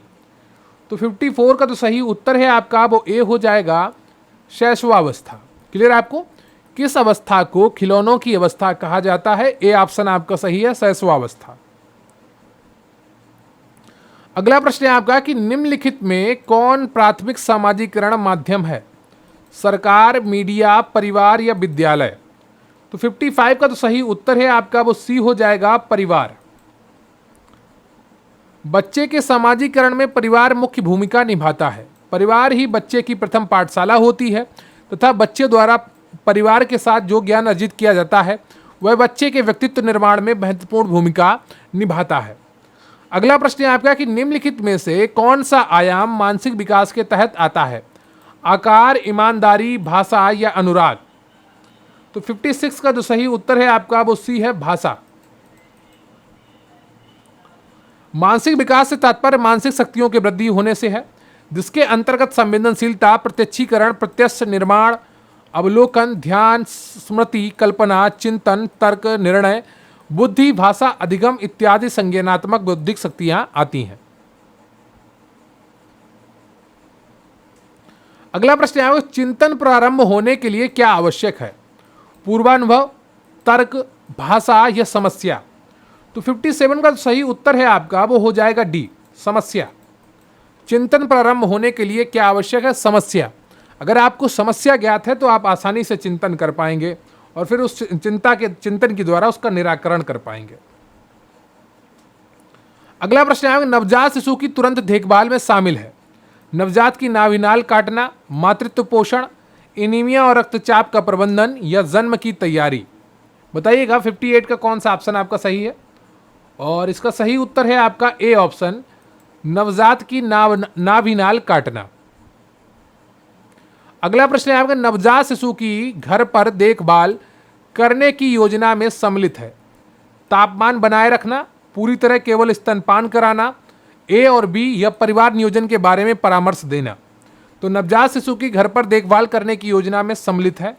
तो 54 का तो सही उत्तर है आपका वो ए हो जाएगा, शैशवावस्था। क्लियर आपको? किस अवस्था को खिलौनों की अवस्था कहा जाता है? ए ऑप्शन आपका सही है, शैशवावस्था। अगला प्रश्न है आपका कि निम्नलिखित में कौन प्राथमिक सामाजिकरण माध्यम है? सरकार, मीडिया, परिवार या विद्यालय? तो 55 का तो सही उत्तर है आपका वो सी हो जाएगा, परिवार। बच्चे के सामाजिकरण में परिवार मुख्य भूमिका निभाता है। परिवार ही बच्चे की प्रथम पाठशाला होती है तथा बच्चे द्वारा परिवार के साथ जो ज्ञान अर्जित किया जाता है वह बच्चे के व्यक्तित्व निर्माण में महत्वपूर्ण भूमिका निभाता है। अगला प्रश्न है आपका कि निम्नलिखित में से कौन सा आयाम मानसिक विकास के तहत आता है? आकार, ईमानदारी, भाषा या अनुराग? तो 56 का जो सही उत्तर है आपका वो सी है, भाषा। मानसिक विकास से तात्पर्य मानसिक शक्तियों की वृद्धि होने से है, जिसके अंतर्गत संवेदनशीलता, प्रत्यक्षीकरण, प्रत्यक्ष निर्माण, अवलोकन, ध्यान, स्मृति, कल्पना, चिंतन, तर्क, निर्णय, बुद्धि, भाषा, अधिगम इत्यादि संज्ञानात्मक बौद्धिक शक्तियां आती हैं। अगला प्रश्न है चिंतन प्रारंभ होने के लिए क्या आवश्यक है? पूर्वानुभव, तर्क, भाषा या समस्या? तो 57 का सही उत्तर है आपका वो हो जाएगा डी, समस्या। चिंतन प्रारंभ होने के लिए क्या आवश्यक है? समस्या। अगर आपको समस्या ज्ञात है तो आप आसानी से चिंतन कर पाएंगे और फिर उस चिंतन के द्वारा उसका निराकरण कर पाएंगे। अगला प्रश्न है नवजात शिशु की तुरंत देखभाल में शामिल है नवजात की नाभिनाल काटना, मातृत्व पोषण, एनीमिया और रक्तचाप का प्रबंधन या जन्म की तैयारी? बताइएगा 58 का कौन सा ऑप्शन आपका सही है? और इसका सही उत्तर है आपका ए ऑप्शन, नवजात की नाभिनाल काटना। अगला प्रश्न है आपका नवजात शिशु की घर पर देखभाल करने की योजना में सम्मिलित है तापमान बनाए रखना, पूरी तरह केवल स्तनपान कराना, ए और बी या परिवार नियोजन के बारे में परामर्श देना? तो नवजात शिशु की घर पर देखभाल करने की योजना में सम्मिलित है।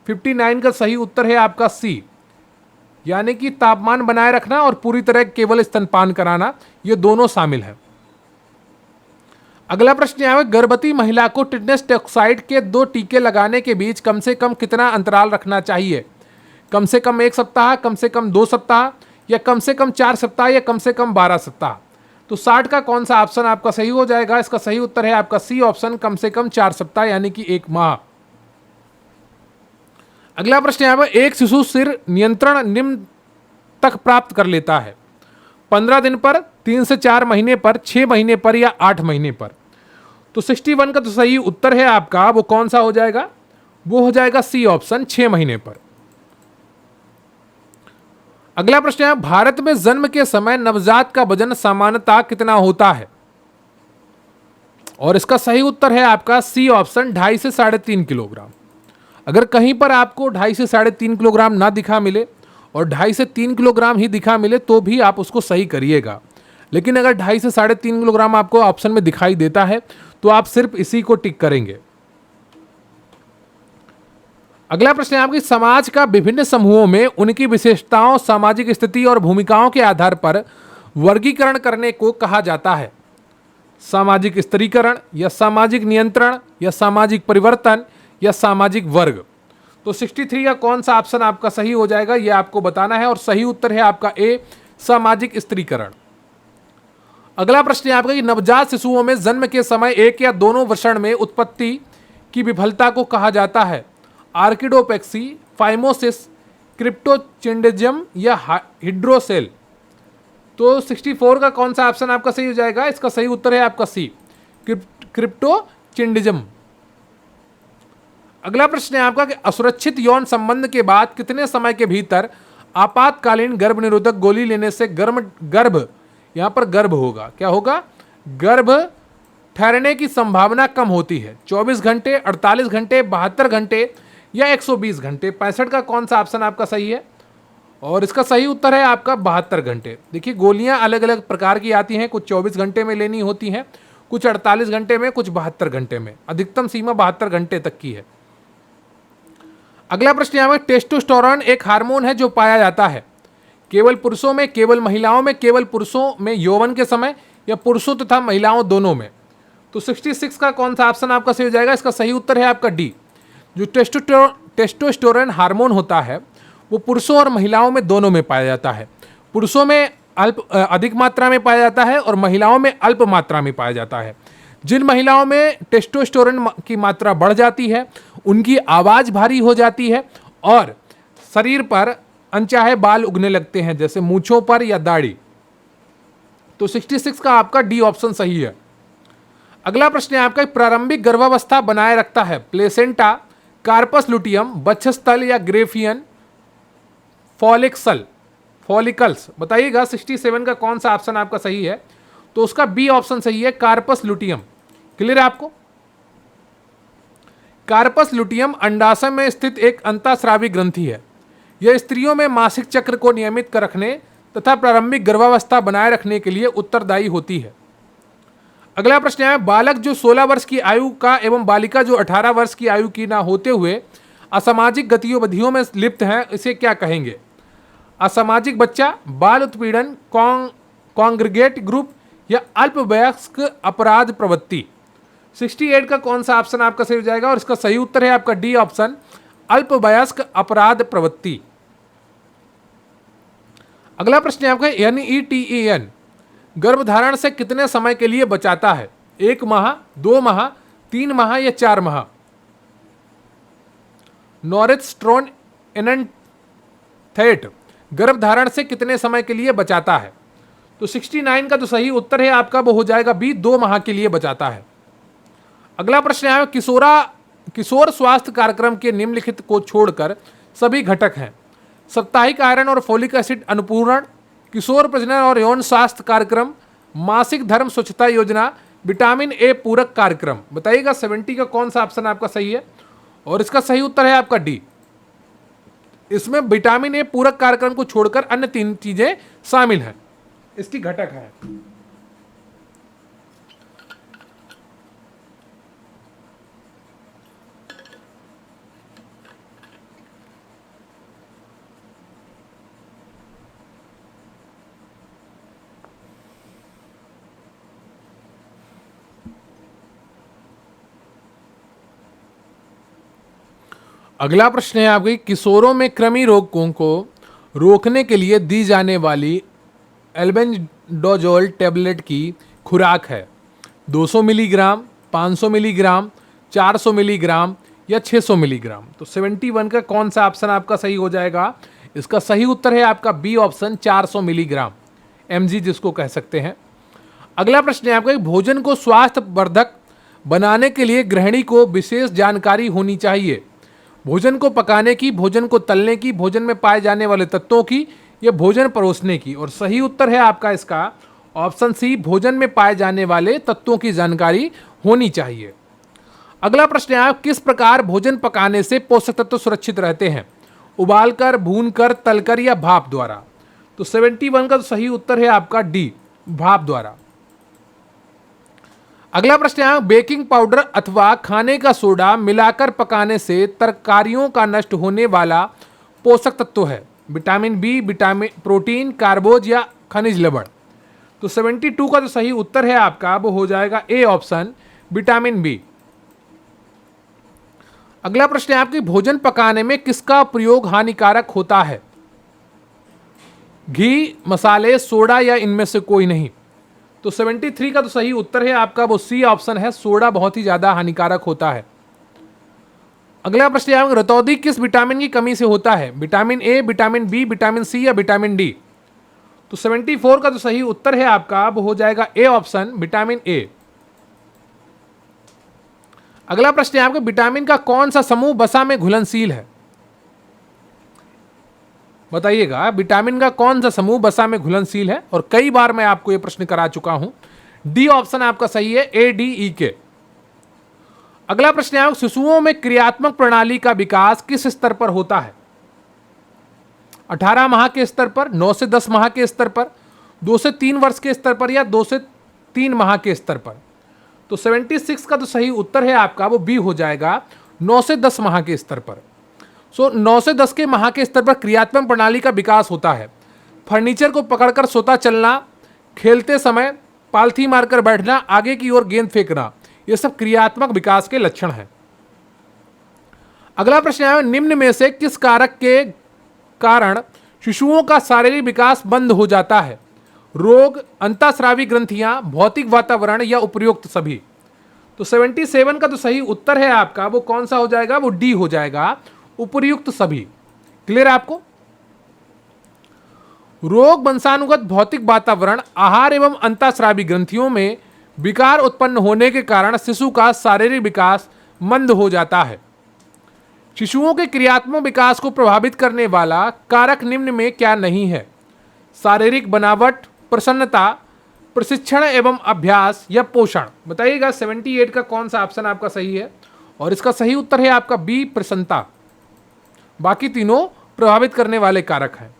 59 का सही उत्तर है आपका सी, यानी कि तापमान बनाए रखना और पूरी तरह केवल स्तनपान कराना, ये दोनों शामिल हैं। अगला प्रश्न है गर्भवती महिला को टिटेनस टॉक्साइड के 2 टीके लगाने के बीच कम से कम कितना अंतराल रखना चाहिए? कम से कम 1 सप्ताह, कम से कम 2 सप्ताह या कम से कम 4 सप्ताह या कम से कम 12 सप्ताह? तो 60 का कौन सा ऑप्शन आपका सही हो जाएगा? इसका सही उत्तर है आपका सी ऑप्शन, कम से कम 4 सप्ताह यानी कि 1 माह। अगला प्रश्न है एक शिशु सिर नियंत्रण निम्न तक प्राप्त कर लेता है 15 दिन पर, 3 से 4 महीने पर, 6 महीने पर या 8 महीने पर। तो 61 का तो सही उत्तर है आपका, वो कौन सा हो जाएगा? वो हो जाएगा सी ऑप्शन, 6 महीने पर। अगला प्रश्न है, भारत में जन्म के समय नवजात का वजन सामान्यतः कितना होता है? और इसका सही उत्तर है आपका सी ऑप्शन, 2.5 से 3.5 किलोग्राम। अगर कहीं पर आपको 2.5 से 3.5 किलोग्राम ना दिखा मिले और 2.5 से 3 किलोग्राम ही दिखा मिले तो भी आप उसको सही करिएगा, लेकिन अगर 2.5 से 3.5 किलोग्राम आपको ऑप्शन में दिखाई देता है तो आप सिर्फ इसी को टिक करेंगे। अगला प्रश्न है आपकी, समाज का विभिन्न समूहों में उनकी विशेषताओं, सामाजिक स्थिति और भूमिकाओं के आधार पर वर्गीकरण करने को कहा जाता है? सामाजिक स्त्रीकरण या सामाजिक नियंत्रण या सामाजिक परिवर्तन या सामाजिक वर्ग। तो 63 का कौन सा ऑप्शन आपका सही हो जाएगा, यह आपको बताना है, और सही उत्तर है आपका ए, सामाजिक स्त्रीकरण। अगला प्रश्न है आपका कि नवजात शिशुओं में जन्म के समय एक या दोनों वषण में उत्पत्ति की विफलता को कहा जाता है? आर्किडोपेक्सी, फाइमोसिस, क्रिप्टोचिंडिज्म या हिड्रोसेल। तो 64 का कौन सा ऑप्शन आपका सही हो जाएगा? इसका सही उत्तर है आपका सी, क्रिप्टोचिंडिज्म। अगला प्रश्न है आपका कि असुरक्षित यौन संबंध के बाद कितने समय के भीतर आपातकालीन गर्भ निरोधक गोली लेने से गर्भ यहां पर गर्भ होगा, क्या होगा? गर्भ ठहरने की संभावना कम होती है? 24 घंटे, 48 घंटे, 72 घंटे या 120 घंटे। 65 का कौन सा ऑप्शन आपका सही है? और इसका सही उत्तर है आपका 72 घंटे। देखिए, गोलियां अलग अलग प्रकार की आती हैं, कुछ 24 घंटे में लेनी होती हैं, कुछ 48 घंटे में, कुछ 72 घंटे में। अधिकतम सीमा 72 घंटे तक की है। अगला प्रश्न यहाँ में, टेस्टोस्टेरोन एक हार्मोन है जो पाया जाता है केवल पुरुषों में, केवल महिलाओं में, केवल पुरुषों में यौवन के समय या पुरुषों तथा महिलाओं दोनों में? तो 66 का कौन सा ऑप्शन आपका सही हो जाएगा? इसका सही उत्तर है आपका डी। जो टेस्टोस्टेरोन हार्मोन होता है वो पुरुषों और महिलाओं में दोनों में पाया जाता है। पुरुषों में अधिक मात्रा में पाया जाता है और महिलाओं में अल्प मात्रा में पाया जाता है। जिन महिलाओं में टेस्टोस्टेरोन की मात्रा बढ़ जाती है उनकी आवाज़ भारी हो जाती है और शरीर पर अनचाहे बाल उगने लगते हैं, जैसे मूंछों पर या दाढ़ी। तो 66 का आपका डी ऑप्शन सही है। अगला प्रश्न है आपका, प्रारंभिक गर्भावस्था बनाए रखता है प्लेसेंटा, कार्पस लुटियम, वक्षस्थल या ग्रेफियन फॉलिकल्स? बताइएगा 67 का कौन सा ऑप्शन आपका सही है? तो उसका बी ऑप्शन सही है, कार्पस लुटियम। क्लियर है आपको? कार्पस लुटियम अंडाशय में स्थित एक अंतःस्रावी ग्रंथि है। यह स्त्रियों में मासिक चक्र को नियमित कर रखने तथा प्रारंभिक गर्भावस्था बनाए रखने के लिए उत्तरदायी होती है। अगला प्रश्न है, बालक जो 16 वर्ष की आयु का एवं बालिका जो 18 वर्ष की आयु की ना होते हुए असामाजिक गतिविधियों में लिप्त हैं, इसे क्या कहेंगे? असामाजिक बच्चा, बाल उत्पीड़न, कॉन्ग्रीगेट ग्रुप या अल्पवयस्क अपराध प्रवृत्ति? 68 का कौन सा ऑप्शन आपका सही हो जाएगा? और इसका सही उत्तर है आपका डी ऑप्शन, अल्पवयस्क अपराध प्रवृत्ति। अगला प्रश्न है आपका, NETEN गर्भधारण से कितने समय के लिए बचाता है? 1 माह, 2 माह, 3 माह या 4 माह? नॉरेस्ट्रोन एनेंथेट गर्भधारण से कितने समय के लिए बचाता है? तो 69 का जो सही उत्तर है आपका वो हो जाएगा बी, 2 माह के लिए बचाता है। अगला प्रश्न है, किशोर स्वास्थ्य कार्यक्रम के निम्नलिखित को छोड़कर सभी घटक हैं? साप्ताहिक आयरन और फोलिक एसिड अनुपूरण, किशोर प्रजनन और यौन स्वास्थ्य कार्यक्रम, मासिक धर्म स्वच्छता योजना, विटामिन ए पूरक कार्यक्रम? बताइएगा 70 का कौन सा ऑप्शन आपका सही है? और इसका सही उत्तर है आपका डी। इसमें विटामिन ए पूरक कार्यक्रम को छोड़कर अन्य 3 चीजें शामिल हैं, इसकी घटक है। अगला प्रश्न है आपकी, किशोरों में कृमि रोगों को रोकने के लिए दी जाने वाली एल्बेंडाजोल टैबलेट की खुराक है? 200 मिलीग्राम, 500 मिलीग्राम, 400 मिलीग्राम या 600 मिलीग्राम? तो 71 का कौन सा ऑप्शन आपका सही हो जाएगा? इसका सही उत्तर है आपका बी ऑप्शन, 400 मिलीग्राम, mg जिसको कह सकते हैं। अगला प्रश्न है आपका, भोजन को स्वास्थ्यवर्धक बनाने के लिए गृहिणी को विशेष जानकारी होनी चाहिए। भोजन को पकाने की, भोजन को तलने की, भोजन में पाए जाने वाले तत्वों की, या भोजन परोसने की। और सही उत्तर है आपका इसका ऑप्शन सी, भोजन में पाए जाने वाले तत्वों की जानकारी होनी चाहिए। अगला प्रश्न है, आप किस प्रकार भोजन पकाने से पोषक तत्व सुरक्षित रहते हैं? उबालकर, भूनकर, तलकर या भाप द्वारा? तो 71 का तो सही उत्तर है आपका डी, भाप द्वारा। अगला प्रश्न है, बेकिंग पाउडर अथवा खाने का सोडा मिलाकर पकाने से तरकारियों का नष्ट होने वाला पोषक तत्व है। विटामिन बी, विटामिन, प्रोटीन, कार्बोज या खनिज लवण? तो 72 का जो सही उत्तर है आपका वो हो जाएगा ए ऑप्शन, विटामिन बी। अगला प्रश्न है आपकी, भोजन पकाने में किसका प्रयोग हानिकारक होता है? घी, मसाले, सोडा या इनमें से कोई नहीं? तो 73 का तो सही उत्तर है आपका वो सी ऑप्शन है, सोडा बहुत ही ज्यादा हानिकारक होता है। अगला प्रश्न है, रतौंधी किस विटामिन की कमी से होता है? Vitamin A, vitamin B, vitamin C या विटामिन डी? तो 74 का जो सही उत्तर है आपका वो हो जाएगा ए ऑप्शन, विटामिन ए। अगला प्रश्न है आपका, विटामिन का कौन सा समूह वसा में घुलनशील है? बताइएगा, विटामिन का कौन सा समूह वसा में घुलनशील है? और कई बार मैं आपको यह प्रश्न करा चुका हूं। डी ऑप्शन आपका सही है, ए, डी, ई, के। अगला प्रश्न है, शिशुओं में क्रियात्मक प्रणाली का विकास किस स्तर पर होता है? 18 माह के स्तर पर, 9 से 10 माह के स्तर पर, 2 से 3 वर्ष के स्तर पर या 2 से 3 माह के स्तर पर? तो 76 का तो सही उत्तर है आपका वो बी हो जाएगा, 9 से 10 माह के स्तर पर। 9 से 10 के माह के स्तर पर क्रियात्मक प्रणाली का विकास होता है। फर्नीचर को पकड़कर सोता चलना, खेलते समय पालथी मारकर बैठना, आगे की ओर गेंद फेंकना, ये सब क्रियात्मक विकास के लक्षण हैं। अगला प्रश्न है, निम्न में से किस कारक के कारण शिशुओं का शारीरिक विकास बंद हो जाता है? रोग, अंतःस्रावी ग्रंथियां, भौतिक वातावरण या उपयुक्त सभी? तो 77 का तो सही उत्तर है आपका वो कौन सा हो जाएगा? वो डी हो जाएगा, उपयुक्त सभी। क्लियर है आपको? रोग, वंशानुगत, भौतिक वातावरण, आहार एवं अंतःस्रावी ग्रंथियों में विकार उत्पन्न होने के कारण शिशु का शारीरिक विकास मंद हो जाता है। शिशुओं के क्रियात्मक विकास को प्रभावित करने वाला कारक निम्न में क्या नहीं है? शारीरिक बनावट, प्रसन्नता, प्रशिक्षण एवं अभ्यास या पोषण? बताइएगा 78 का कौन सा ऑप्शन आपका सही है? और इसका सही उत्तर है आपका बी, प्रसन्नता। बाकी तीनों प्रभावित करने वाले कारक हैं।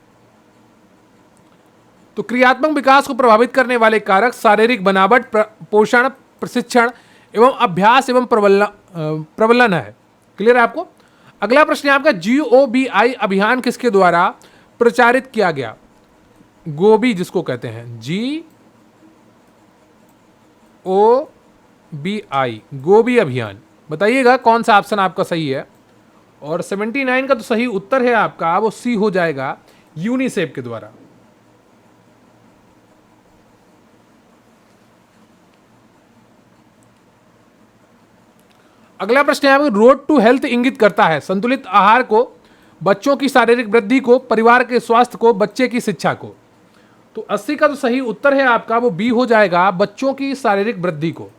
तो क्रियात्मक विकास को प्रभावित करने वाले कारक शारीरिक बनावट, पोषण, प्रशिक्षण एवं अभ्यास एवं प्रबलन है। क्लियर है आपको? अगला प्रश्न है आपका, GOBI अभियान किसके द्वारा प्रचारित किया गया? गोबी जिसको कहते हैं, GOBI, गोबी अभियान। बताइएगा कौन सा ऑप्शन आपका सही है? और 79 का तो सही उत्तर है आपका वो सी हो जाएगा, यूनिसेफ के द्वारा। अगला प्रश्न है, रोड टू हेल्थ इंगित करता है संतुलित आहार को, बच्चों की शारीरिक वृद्धि को, परिवार के स्वास्थ्य को, बच्चे की शिक्षा को? तो 80 का तो सही उत्तर है आपका वो बी हो जाएगा, बच्चों की शारीरिक वृद्धि को।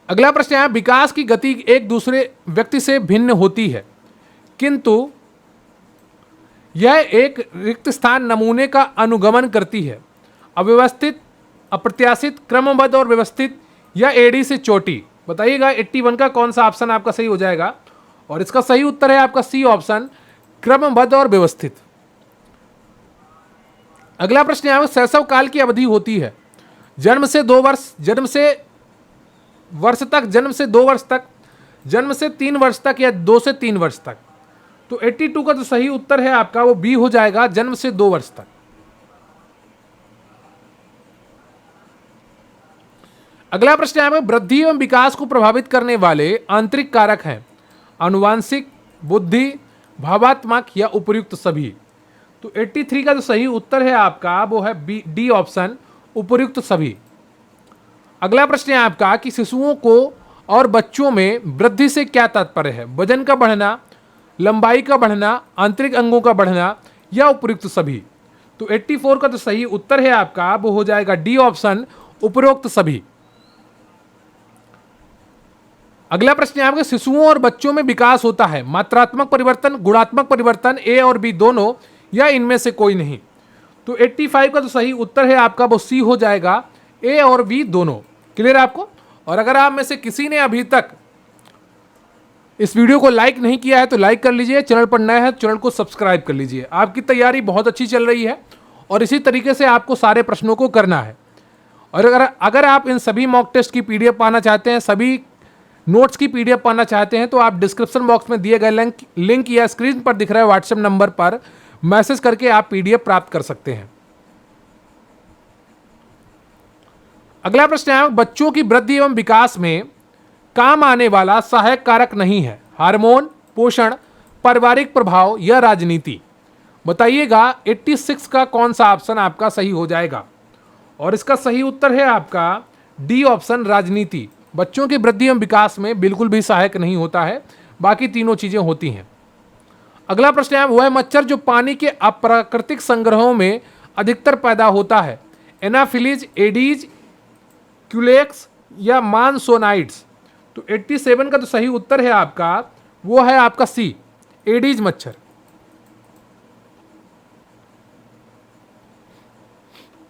अगला प्रश्न है, विकास की गति एक दूसरे व्यक्ति से भिन्न होती है किंतु यह एक रिक्त स्थान नमूने का अनुगमन करती है। अव्यवस्थित, अप्रत्याशित, क्रमबद्ध और व्यवस्थित या एड़ी से चोटी? बताइएगा 81 का कौन सा ऑप्शन आपका सही हो जाएगा? और इसका सही उत्तर है आपका सी ऑप्शन, क्रमबद्ध और व्यवस्थित। अगला प्रश्न है, शैशव काल की अवधि होती है जन्म से 2 वर्ष, जन्म से वर्ष तक, जन्म से 2 वर्ष तक, जन्म से 3 वर्ष तक या 2 से 3 वर्ष तक? तो 82 का जो सही उत्तर है आपका वो बी हो जाएगा, जन्म से 2 वर्ष तक। अगला प्रश्न है, वृद्धि एवं विकास को प्रभावित करने वाले आंतरिक कारक हैं? आनुवांशिक, बुद्धि, भावात्मक या उपयुक्त सभी? तो 83 का जो सही उत्तर है आपका वो है बी, डी ऑप्शन, उपयुक्त सभी। अगला प्रश्न है आपका कि शिशुओं को और बच्चों में वृद्धि से क्या तात्पर्य है? वजन का बढ़ना, लंबाई का बढ़ना, आंतरिक अंगों का बढ़ना या उपयुक्त सभी? तो 84 का जो सही उत्तर है आपका वो हो जाएगा डी ऑप्शन, उपरोक्त सभी। अगला प्रश्न है आपके, शिशुओं और बच्चों में विकास होता है, मात्रात्मक परिवर्तन, गुणात्मक परिवर्तन, ए और बी दोनों, या इनमें से कोई नहीं। तो 85 का जो सही उत्तर है आपका वो सी हो जाएगा, ए और बी दोनों। क्लियर है आपको? और अगर आप में से किसी ने अभी तक इस वीडियो को लाइक नहीं किया है तो लाइक कर लीजिए, चैनल पर नया है तो चैनल को सब्सक्राइब कर लीजिए। आपकी तैयारी बहुत अच्छी चल रही है और इसी तरीके से आपको सारे प्रश्नों को करना है। और अगर आप इन सभी मॉक टेस्ट की पीडीएफ पाना चाहते हैं, सभी नोट्स की पीडीएफ पाना चाहते हैं, तो आप डिस्क्रिप्शन बॉक्स में दिए गए लिंक या स्क्रीन पर दिख रहे व्हाट्सएप नंबर पर मैसेज करके आप पीडीएफ प्राप्त कर सकते हैं। अगला प्रश्न है, बच्चों की वृद्धि एवं विकास में काम आने वाला सहायक कारक नहीं है, हार्मोन, पोषण, पारिवारिक प्रभाव या राजनीति। बताइएगा 86 का कौन सा ऑप्शन आपका सही हो जाएगा। और इसका सही उत्तर है आपका डी ऑप्शन, राजनीति। बच्चों की वृद्धि एवं विकास में बिल्कुल भी सहायक नहीं होता है, बाकी तीनों चीजें होती हैं। अगला प्रश्न है, वह मच्छर जो पानी के अप्राकृतिक संग्रहों में अधिकतर पैदा होता है, एनाफिलीज, एडीज, क्यूलेक्स या मानसोनाइड्स। तो 87 का जो सही उत्तर है आपका वो है आपका सी, एडीज मच्छर।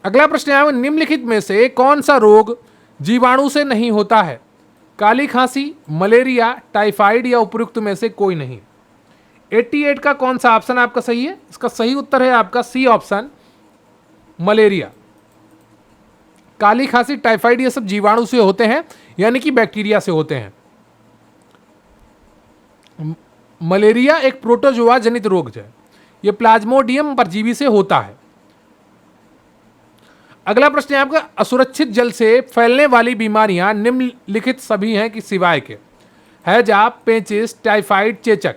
अगला प्रश्न है, निम्नलिखित में से कौन सा रोग जीवाणु से नहीं होता है, काली खांसी, मलेरिया, टाइफाइड या उपयुक्त में से कोई नहीं। 88 का कौन सा ऑप्शन आपका सही है? इसका सही उत्तर है आपका सी ऑप्शन, मलेरिया। काली खांसी, टाइफाइड ये सब जीवाणु से होते हैं, यानी कि बैक्टीरिया से होते हैं। मलेरिया एक प्रोटोजोआ जनित रोग है, यह प्लाज्मोडियम परजीवी से होता है। अगला प्रश्न है आपका, असुरक्षित जल से फैलने वाली बीमारियां निम्नलिखित सभी हैं कि सिवाय के, हैजा, पेचिस, टाइफाइड, चेचक।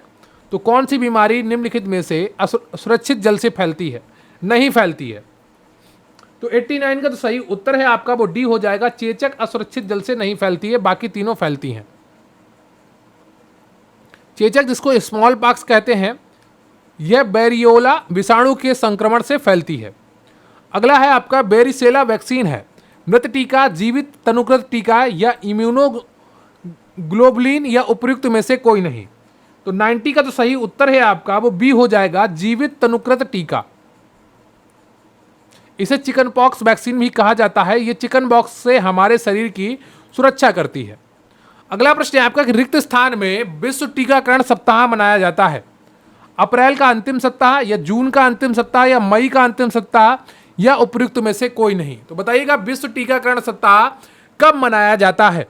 तो कौन सी बीमारी निम्नलिखित में से असुरक्षित जल से फैलती है, नहीं फैलती है? तो 89 का तो सही उत्तर है आपका वो डी हो जाएगा, चेचक असुरक्षित जल से नहीं फैलती है, बाकी तीनों फैलती हैं। चेचक जिसको स्मॉल पॉक्स कहते हैं, यह बैरियोला विषाणु के संक्रमण से फैलती है। अगला है आपका बेरिसेला वैक्सीन है, मृत टीका, जीवित तनुकृत टीका या इम्यूनोग्लोबुलिन या उपयुक्त में से कोई नहीं। तो 90 का तो सही उत्तर है आपका वो बी हो जाएगा, जीवित तनुकृत टीका। इसे चिकन पॉक्स वैक्सीन भी कहा जाता है, यह चिकन पॉक्स से हमारे शरीर की सुरक्षा करती है। अगला प्रश्न है आपका, रिक्त स्थान में विश्व टीकाकरण सप्ताह मनाया जाता है, अप्रैल का अंतिम सप्ताह या जून का अंतिम सप्ताह या मई का अंतिम सप्ताह या उपयुक्त में से कोई नहीं। तो बताइएगा विश्व टीकाकरण सप्ताह कब मनाया जाता है।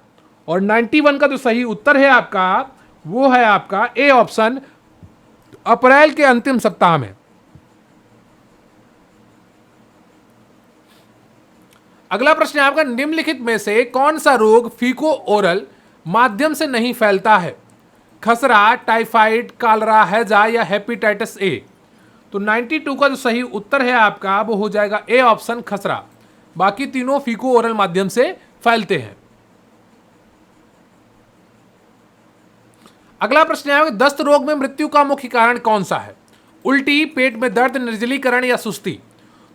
और 91 का जो सही उत्तर है आपका वो है आपका ए ऑप्शन, अप्रैल के अंतिम सप्ताह में। अगला प्रश्न है आपका, निम्नलिखित में से कौन सा रोग फीको ओरल माध्यम से नहीं फैलता है, खसरा, टाइफाइड, कालरा, हैजा या हेपेटाइटिस ए। तो 92 का जो सही उत्तर है आपका वो हो जाएगा ए ऑप्शन, खसरा। बाकी तीनों फीको ओरल माध्यम से फैलते हैं। अगला प्रश्न है, दस्त रोग में मृत्यु का मुख्य कारण कौन सा है, उल्टी, पेट में दर्द, निर्जलीकरण या सुस्ती।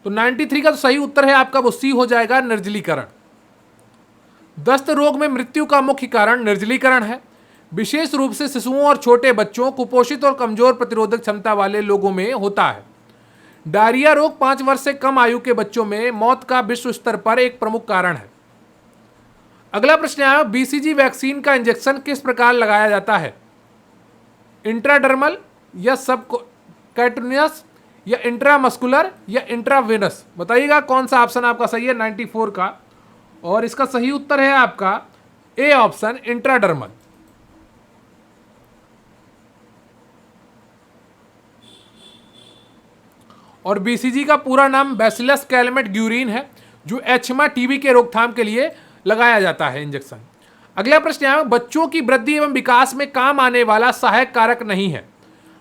तो 93 का तो सही उत्तर है आपका वो सी हो जाएगा, निर्जलीकरण। दस्त रोग में मृत्यु का मुख्य कारण निर्जलीकरण है, विशेष रूप से शिशुओं और छोटे बच्चों, कुपोषित और कमजोर प्रतिरोधक क्षमता वाले लोगों में होता है। डायरिया रोग 5 वर्ष से कम आयु के बच्चों में मौत का विश्व स्तर पर एक प्रमुख कारण है। अगला प्रश्न है, बीसीजी वैक्सीन का इंजेक्शन किस प्रकार लगाया जाता है, इंट्राडर्मल या सबकैटुनियस या इंट्रामस्कुलर या इंट्रावेनस। बताइएगा कौन सा ऑप्शन आपका सही है 94 का। और इसका सही उत्तर है आपका ए ऑप्शन, इंट्राडर्मल। और बीसीजी का पूरा नाम बैसिलस कैलमेट ग्यूरिन है, जो एचमा टीबी के रोकथाम के लिए लगाया जाता है इंजेक्शन। अगला प्रश्न है, बच्चों की वृद्धि एवं विकास में काम आने वाला सहायक कारक नहीं है,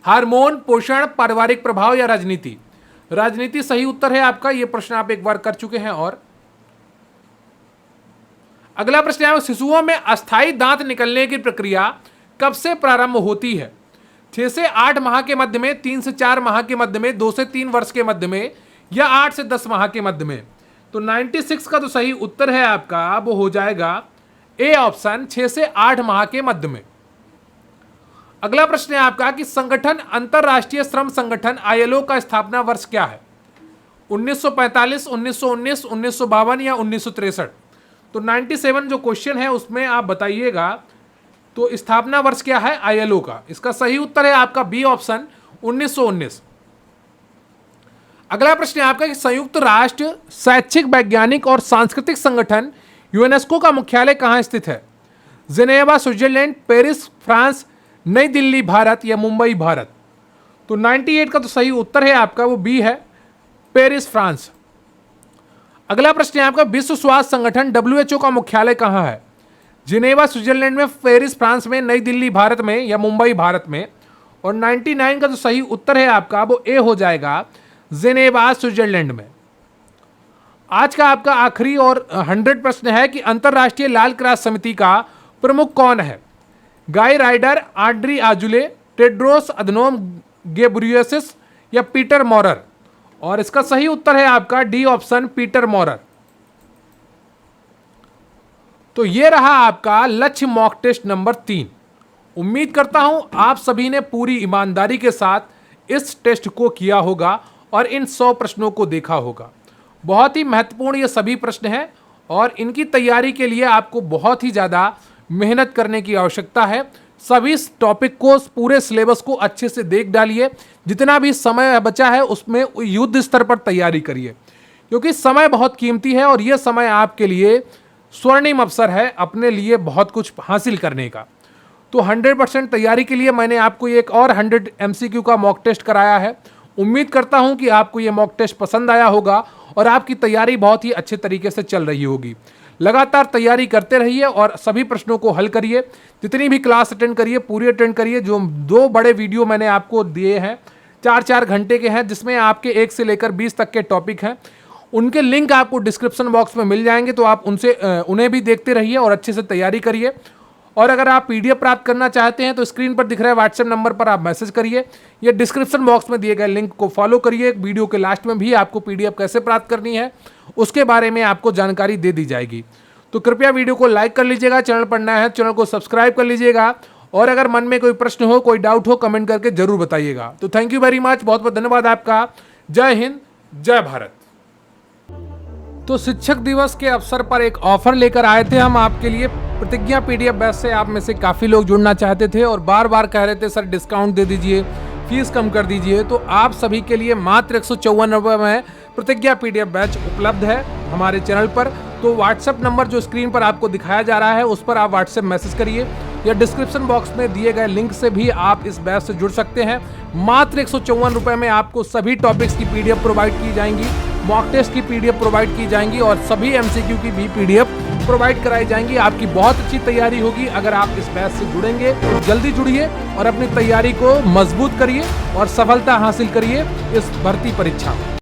हार्मोन, पोषण, पारिवारिक प्रभाव या राजनीति। राजनीति सही उत्तर है आपका, यह प्रश्न आप एक बार कर चुके हैं। और अगला प्रश्न है, शिशुओं में अस्थायी दांत निकलने की प्रक्रिया कब से प्रारंभ होती है, 6 से 8 माह के मध्य में, 3 से 4 माह के मध्य में, 2 से 3 वर्ष के मध्य में या 8 से 10 माह के मध्य में। तो 96 का जो सही उत्तर है आपका वो हो जाएगा ए ऑप्शन 6 से 8 माह के मध्य में। अगला प्रश्न है आपका कि संगठन अंतरराष्ट्रीय श्रम संगठन आईएलओ का स्थापना वर्ष क्या है? 1945, 1919, 1952 या 1963? तो 97 जो क्वेश्चन है उसमें आप बताइएगा तो स्थापना वर्ष क्या है आईएलओ का? इसका सही उत्तर है आपका बी ऑप्शन 1919। अगला प्रश्न है आपका कि संयुक्त राष्ट्र शैक्षिक वैज्ञानिक और सांस्कृतिक संगठन यूनेस्को का मुख्यालय कहां स्थित है? जिनेवा स्विट्जरलैंड, पेरिस फ्रांस, नई दिल्ली भारत या मुंबई भारत? तो 98 का तो सही उत्तर है आपका वो बी है, पेरिस फ्रांस। अगला प्रश्न है आपका विश्व स्वास्थ्य संगठन डब्ल्यूएचओ का मुख्यालय कहां है? जिनेवा स्विट्जरलैंड में, पेरिस फ्रांस में, नई दिल्ली भारत में या मुंबई भारत में? और 99 का जो सही उत्तर है आपका वो ए हो जाएगा, जिनेवा स्विट्जरलैंड में। आज का आपका आखिरी और 100 प्रश्न है कि अंतरराष्ट्रीय लाल क्रॉस समिति का प्रमुख कौन है? गाय राइडर, आड्री आजुले, टेड्रोस अधनोम गेब्रियसिस या पीटर मॉरर? और इसका सही उत्तर है आपका डी ऑप्शन, पीटर मॉरर। तो ये रहा आपका लक्ष्य मॉक टेस्ट नंबर 3। उम्मीद करता हूं आप सभी ने पूरी ईमानदारी के साथ इस टेस्ट को किया होगा और इन 100 प्रश्नों को देखा होगा। बहुत ही महत्वपूर्ण ये सभी प्रश्न हैं और इनकी तैयारी के लिए आपको बहुत ही ज़्यादा मेहनत करने की आवश्यकता है। सभी टॉपिक को, पूरे सिलेबस को अच्छे से देख डालिए। जितना भी समय बचा है उसमें युद्ध स्तर पर तैयारी करिए, क्योंकि समय बहुत कीमती है और यह समय आपके लिए स्वर्णिम अवसर है अपने लिए बहुत कुछ हासिल करने का। तो 100% तैयारी के लिए मैंने आपको एक और 100 MCQ का मॉक टेस्ट कराया है। उम्मीद करता हूं कि आपको ये मॉक टेस्ट पसंद आया होगा और आपकी तैयारी बहुत ही अच्छे तरीके से चल रही होगी। लगातार तैयारी करते रहिए और सभी प्रश्नों को हल करिए। जितनी भी क्लास अटेंड करिए पूरी अटेंड करिए। जो 2 बड़े वीडियो मैंने आपको दिए हैं 4-4 घंटे के हैं, जिसमें आपके 1 से लेकर 20 तक के टॉपिक हैं, उनके लिंक आपको डिस्क्रिप्शन बॉक्स में मिल जाएंगे। तो आप उन्हें भी देखते रहिए और अच्छे से तैयारी करिए। और अगर आप PDF प्राप्त करना चाहते हैं तो स्क्रीन पर दिख रहे व्हाट्सएप नंबर पर आप मैसेज करिए या डिस्क्रिप्शन बॉक्स में दिए गए लिंक को फॉलो करिए। वीडियो के लास्ट में भी आपको PDF कैसे प्राप्त करनी है उसके बारे में आपको जानकारी दे दी जाएगी। तो कृपया वीडियो को लाइक कर लीजिएगा, चैनल पर नया है चैनल को सब्सक्राइब कर लीजिएगा और अगर मन में कोई प्रश्न हो, कोई डाउट हो, कमेंट करके जरूर बताइएगा। तो थैंक यू वेरी मच, बहुत बहुत धन्यवाद आपका। जय हिंद, जय भारत। तो शिक्षक दिवस के अवसर पर एक ऑफर लेकर आए थे हम आपके लिए। प्रतिज्ञा PDF बैच से आप में से काफ़ी लोग जुड़ना चाहते थे और बार बार कह रहे थे सर डिस्काउंट दे दीजिए, फीस कम कर दीजिए। तो आप सभी के लिए मात्र 154 रुपये में प्रतिज्ञा PDF बैच उपलब्ध है हमारे चैनल पर। तो व्हाट्सएप नंबर जो स्क्रीन पर आपको दिखाया जा रहा है उस पर आप व्हाट्सएप मैसेज करिए या डिस्क्रिप्शन बॉक्स में दिए गए लिंक से भी आप इस बैच से जुड़ सकते हैं। मात्र 154 रुपये में आपको सभी टॉपिक्स की PDF प्रोवाइड की जाएंगी, मॉक टेस्ट की PDF प्रोवाइड की जाएंगी और सभी MCQ की भी PDF प्रोवाइड कराई जाएंगी। आपकी बहुत अच्छी तैयारी होगी अगर आप इस बैच से जुड़ेंगे। तो जल्दी जुड़िए और अपनी तैयारी को मजबूत करिए और सफलता हासिल करिए इस भर्ती परीक्षा में।